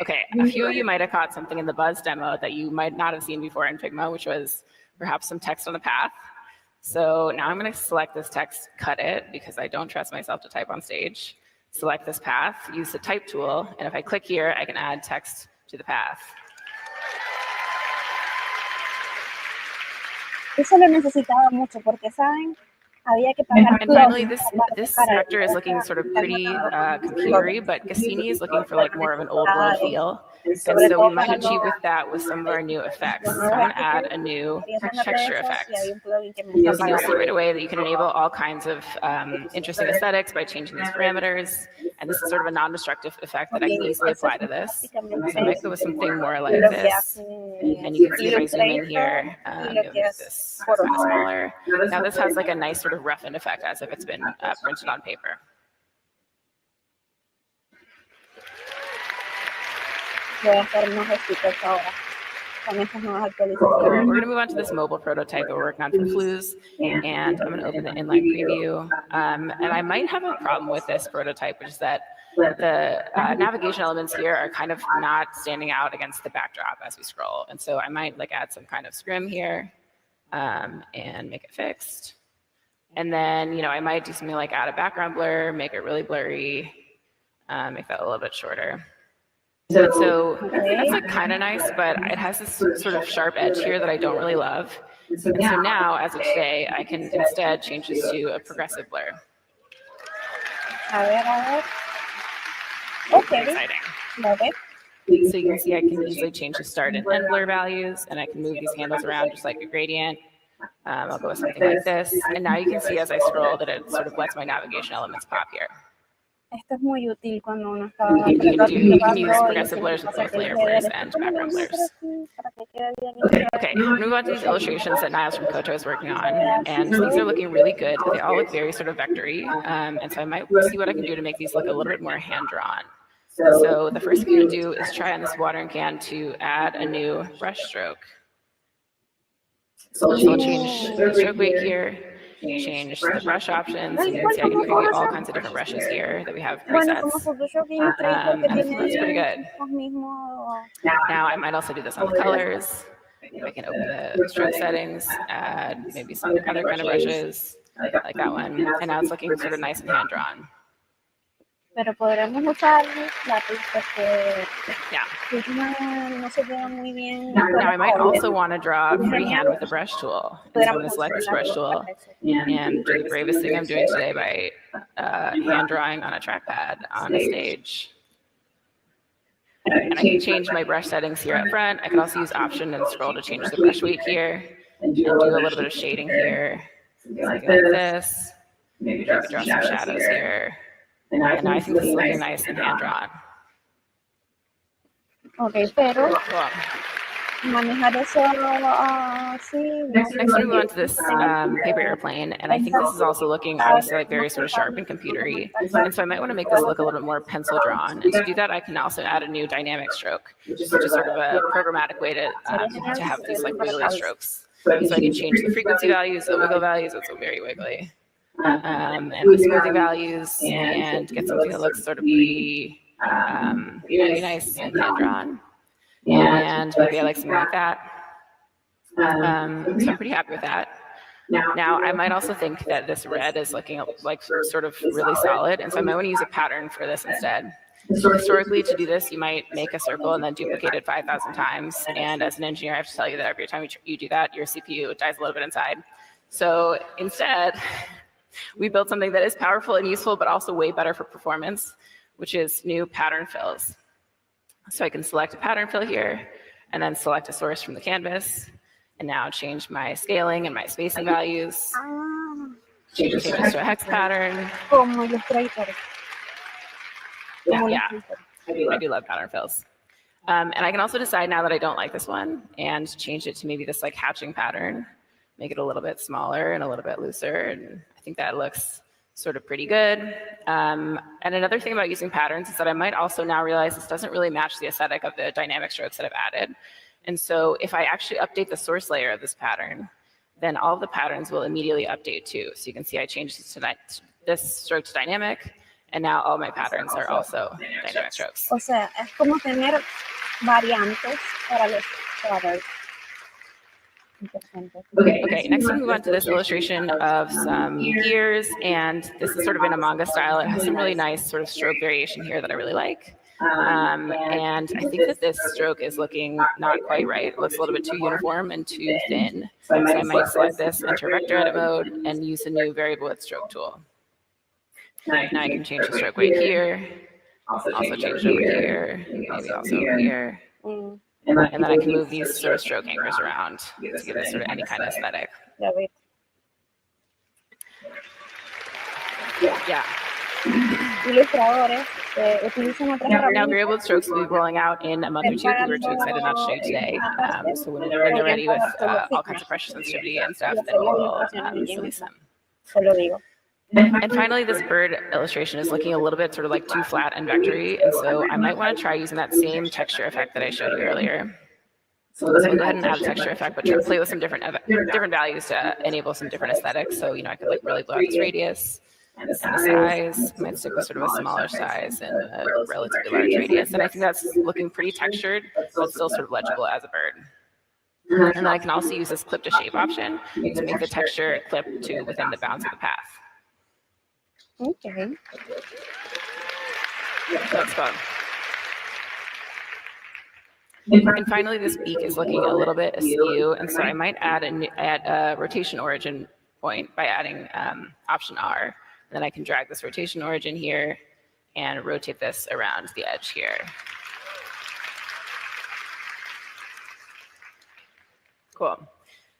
Okay, a few of you might have caught something in the Buzz demo that you might not have seen before in Figma, which was perhaps some text on a path. So now I'm going to select this text, cut it, because I don't trust myself to type on stage. Select this path, use the type tool, and if I click here, I can add text to the path. Eso lo necesitaba mucho porque, ¿saben? And finally, this vector is looking sort of pretty computery, but Cassini is looking for like more of an old world feel. And so we might achieve with that with some of our new effects. So I'm going to add a new texture effect. And you'll see right away that you can enable all kinds of interesting aesthetics by changing these parameters. And this is sort of a non-destructive effect that I can easily apply to this. So I might go with something more like this. And you can see if I zoom in here, this kind of smaller. Now this has like a nice sort of roughened effect as if it's been printed on paper. Voy a hacer más stickers ahora con estas nuevas We're actualizaciones. going to move on to this mobile prototype that we're working on for Flues, and I'm going to open the inline preview. And I might have a problem with this prototype, which is that the navigation elements here are kind of not standing out against the backdrop as we scroll. And so I might like add some kind of scrim here and make it fixed. And then, you know, I might do something like add a background blur, make it really blurry, make that a little bit shorter. So that's like kind of nice, but it has this sort of sharp edge here that I don't really love. And so now, as of today, I can instead change this to a progressive blur. Okay. Exciting. Love it. So you can see I can easily change the start and end blur values, and I can move these handles around just like a gradient. I'll go with something like this. And now you can see as I scroll that it sort of lets my navigation elements pop here. Esto es muy útil cuando uno está You can use progressive blurs with both layer blurs and background blurs. Okay, move on to these illustrations that Niles from Koto is working on. And these are looking really good. They all look very sort of vectory. And so I might see what I can do to make these look a little bit more hand-drawn. So the first thing I'm going to do is try on this watering can to add a new brush stroke. So I'll change the stroke weight here. Change the brush options, and you can see I can preview all kinds of different brushes here that we have presets. And that's pretty good. Now I might also do this on the colors. I can open the stroke settings, add maybe some other kind of brushes, like that one. And now it's looking sort of nice and hand-drawn. Pero podremos usar lápiz porque no se queda muy bien. Now I might also want to draw freehand with the brush tool. And so I'm going to select this brush tool and do the bravest thing I'm doing today by hand drawing on a trackpad on a stage. And I can change my brush settings here up front. I can also use Option and scroll to change the brush weight here and do a little bit of shading here. Something like this. Maybe I could draw some shadows here. And I think this is looking nice and hand-drawn. Okay, pero manejar eso así. Next we move on to this paper airplane, and I think this is also looking obviously like very sort of sharp and computery. And so I might want to make this look a little bit more pencil drawn. And to do that, I can also add a new dynamic stroke, which is sort of a programmatic way to have these like wiggly strokes. So I can change the frequency values, the wiggle values. It's very wiggly. And the smoothing values, and get something that looks sort of pretty really nice and hand-drawn. And maybe I like something like that. So I'm pretty happy with that. Now I might also think that this red is looking like sort of really solid, and so I might want to use a pattern for this instead. Historically, to do this, you might make a circle and then duplicate it 5,000 times. And as an engineer, I have to tell you that every time you do that, your CPU dies a little bit inside. So instead, we built something that is powerful and useful, but also way better for performance, which is new pattern fills. So I can select a pattern fill here, and then select a source from the canvas, and now change my scaling and my spacing values. Change this to a hex pattern. Yeah, I do love pattern fills. And I can also decide now that I don't like this one and change it to maybe this like hatching pattern, make it a little bit smaller and a little bit looser. And I think that looks sort of pretty good. And another thing about using patterns is that I might also now realize this doesn't really match the aesthetic of the dynamic strokes that I've added. And so if I actually update the source layer of this pattern, then all of the patterns will immediately update too. So you can see I changed this stroke to dynamic, and now all my patterns are also dynamic strokes. O sea, es como tener variantes para los cuadros. Okay, next we move on to this illustration of some gears, and this is sort of in a manga style. It has some really nice sort of stroke variation here that I really like. And I think that this stroke is looking not quite right. It looks a little bit too uniform and too thin. So I might select this, enter vector edit mode, and use the new variable width stroke tool. Now I can change the stroke weight here. Also change it over here, maybe also over here. And then I can move these sort of stroke anchors around to give it sort of any kind of aesthetic. Yeah. Ilustradores utilizan otras Now, herramientas. variable strokes will be rolling out in a month or two. We were too excited not to show you today. So when they're ready with all kinds of pressure sensitivity and stuff, then we'll release them. And finally, this bird illustration is looking a little bit sort of like too flat and vectory. And so I might want to try using that same texture effect that I showed you earlier. So we'll go ahead and add a texture effect, but try to play with some different values to enable some different aesthetics. So, I could like really blow out this radius. And the size, I might stick with sort of a smaller size and a relatively large radius. And I think that's looking pretty textured, but still sort of legible as a bird. And then I can also use this clip to shape option to make the texture clip to within the bounds of the path. Okay. That's fun. And finally, this beak is looking a little bit askew, and so I might add a rotation origin point by adding option R. And then I can drag this rotation origin here and rotate this around the edge here. Cool.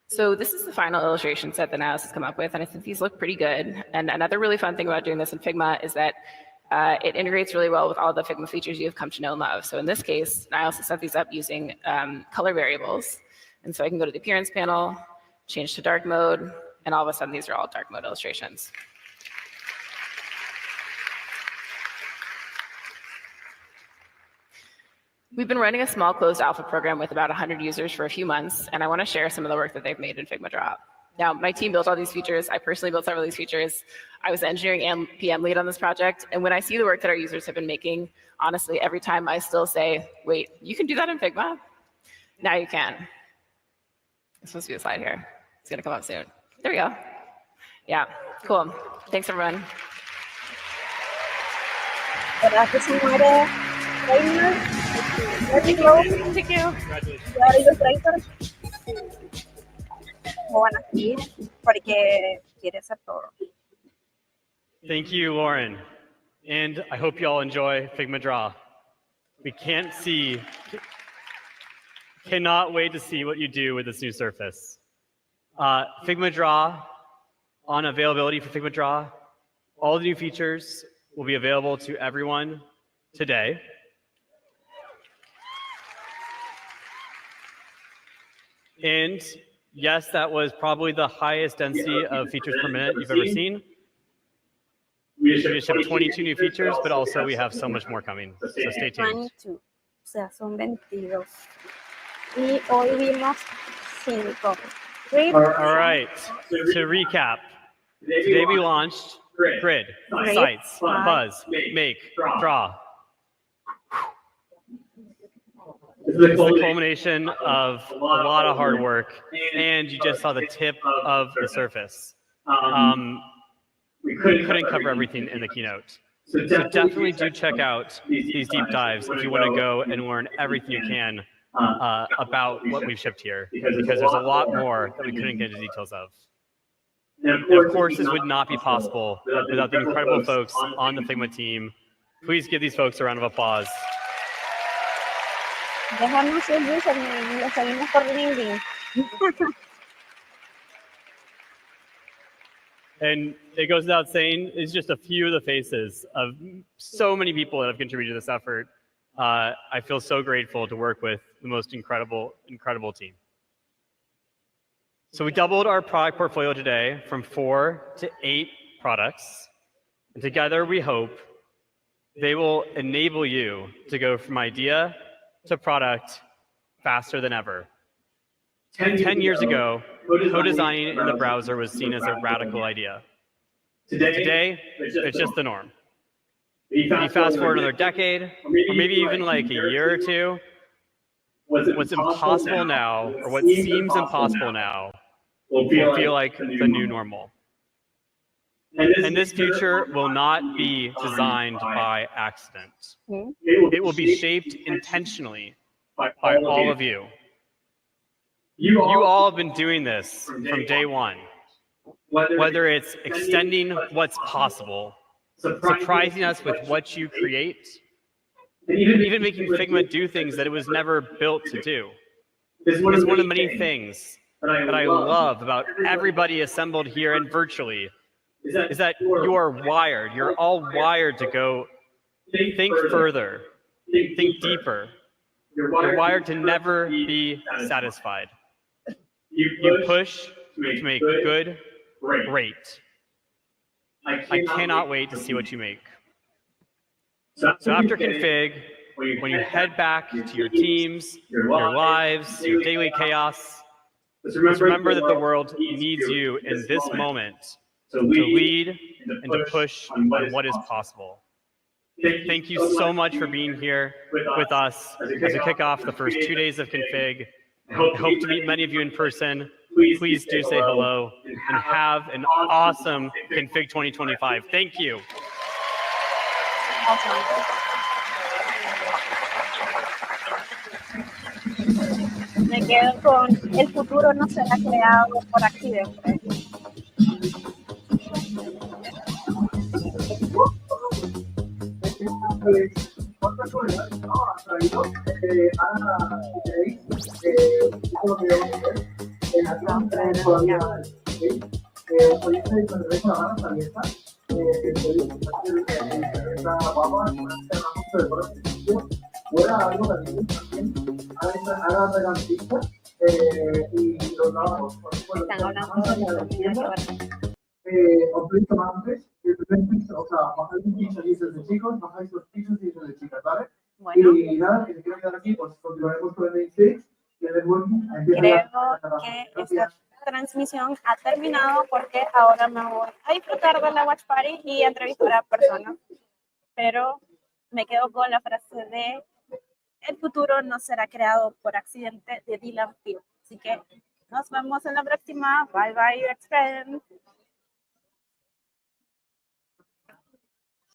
So this is the final illustration set that Alice has come up with, and I think these look pretty good. And another really fun thing about doing this in Figma is that it integrates really well with all the Figma features you've come to know and love. So in this case, I also set these up using color variables. And so I can go to the appearance panel, change to dark mode, and all of a sudden these are all dark mode illustrations. We've been running a small closed alpha program with about 100 users for a few months, and I want to share some of the work that they've made in Figma Draw. Now, my team built all these features. I personally built several of these features. I was the engineering and PM lead on this project, and when I see the work that our users have been making, honestly, every time I still say, wait, you can do that in Figma? Now you can. It's supposed to be a slide here. It's going to come up soon. There we go. Yeah, cool. Thanks, everyone. Thank you. Ahora Illustrator no van a seguir porque quiere hacer todo. Thank you, Lauren. And I hope you all enjoy Figma Draw. We cannot wait to see what you do with this new surface. Figma Draw, on availability for Figma Draw, all the new features will be available to everyone today. And yes, that was probably the highest density of features per minute you've ever seen. We just shipped 22 new features, but also we have so much more coming. So stay tuned. 22. O sea, son 22. Y hoy vimos 5. All right, to recap, today we launched Grid, Sites, Buzz, Make, Draw. It's the culmination of a lot of hard work, and you just saw the tip of the surface. We couldn't cover everything in the keynote. So definitely do check out these deep dives if you want to go and learn everything you can about what we've shipped here, because there's a lot more that we couldn't get into details of. And of course, this would not be possible without the incredible folks on the Figma team. Please give these folks a round of applause. Déjanos el username y lo seguimos por LinkedIn. And it goes without saying, it's just a few of the faces of so many people that have contributed to this effort. I feel so grateful to work with the most incredible team. So we doubled our product portfolio today from 4 to 8 products. And together we hope they will enable you to go from idea to product faster than ever. 10 years ago, co-designing in the browser was seen as a radical idea. Today, it's just the norm. If you fast forward another decade, or maybe even like a year or two, what's impossible now, or what seems impossible now, will feel like the new normal. And this future will not be designed by accident. It will be shaped intentionally by all of you. You all have been doing this from day one. Whether it's extending what's possible, surprising us with what you create, even making Figma do things that it was never built to do. It's one of the many things that I love about everybody assembled here and virtually is that you are wired. You're all wired to go think further, think deeper. You're wired to never be satisfied. You push to make good great. I cannot wait to see what you make. So after config, when you head back to your teams, your lives, your daily chaos, just remember that the world needs you in this moment to lead and to push on what is possible. Thank you so much for being here with us as we kick off the first 2 days of config. I hope to meet many of you in person. Please do say hello and have an awesome Config 2025. Thank you. Me quedo con el futuro no será creado por accidente. Otra cosa, ¿no? Ha traído, Ana, si queréis, lo que vamos a hacer, aquí todavía, podéis hacer con el la mano abierta, está guapa, mucho de por fuera algo también, haga pedantista, y lo grabamos. Están hablando de os lo he dicho antes, el primer piso, o sea, bajáis un piso y eso es de chicos, bajáis 2 pisos y eso es de chicas, ¿vale? Bueno. Y nada, que se quiera quedar aquí, pues continuaremos con el main stage y el networking. Creo que esta transmisión ha terminado porque ahora me voy a disfrutar de la watch party y entrevistar a personas. Pero me quedo con la frase de el futuro no será creado por accidente de Damm. Así que nos vemos en la próxima. Bye bye, UX Friends.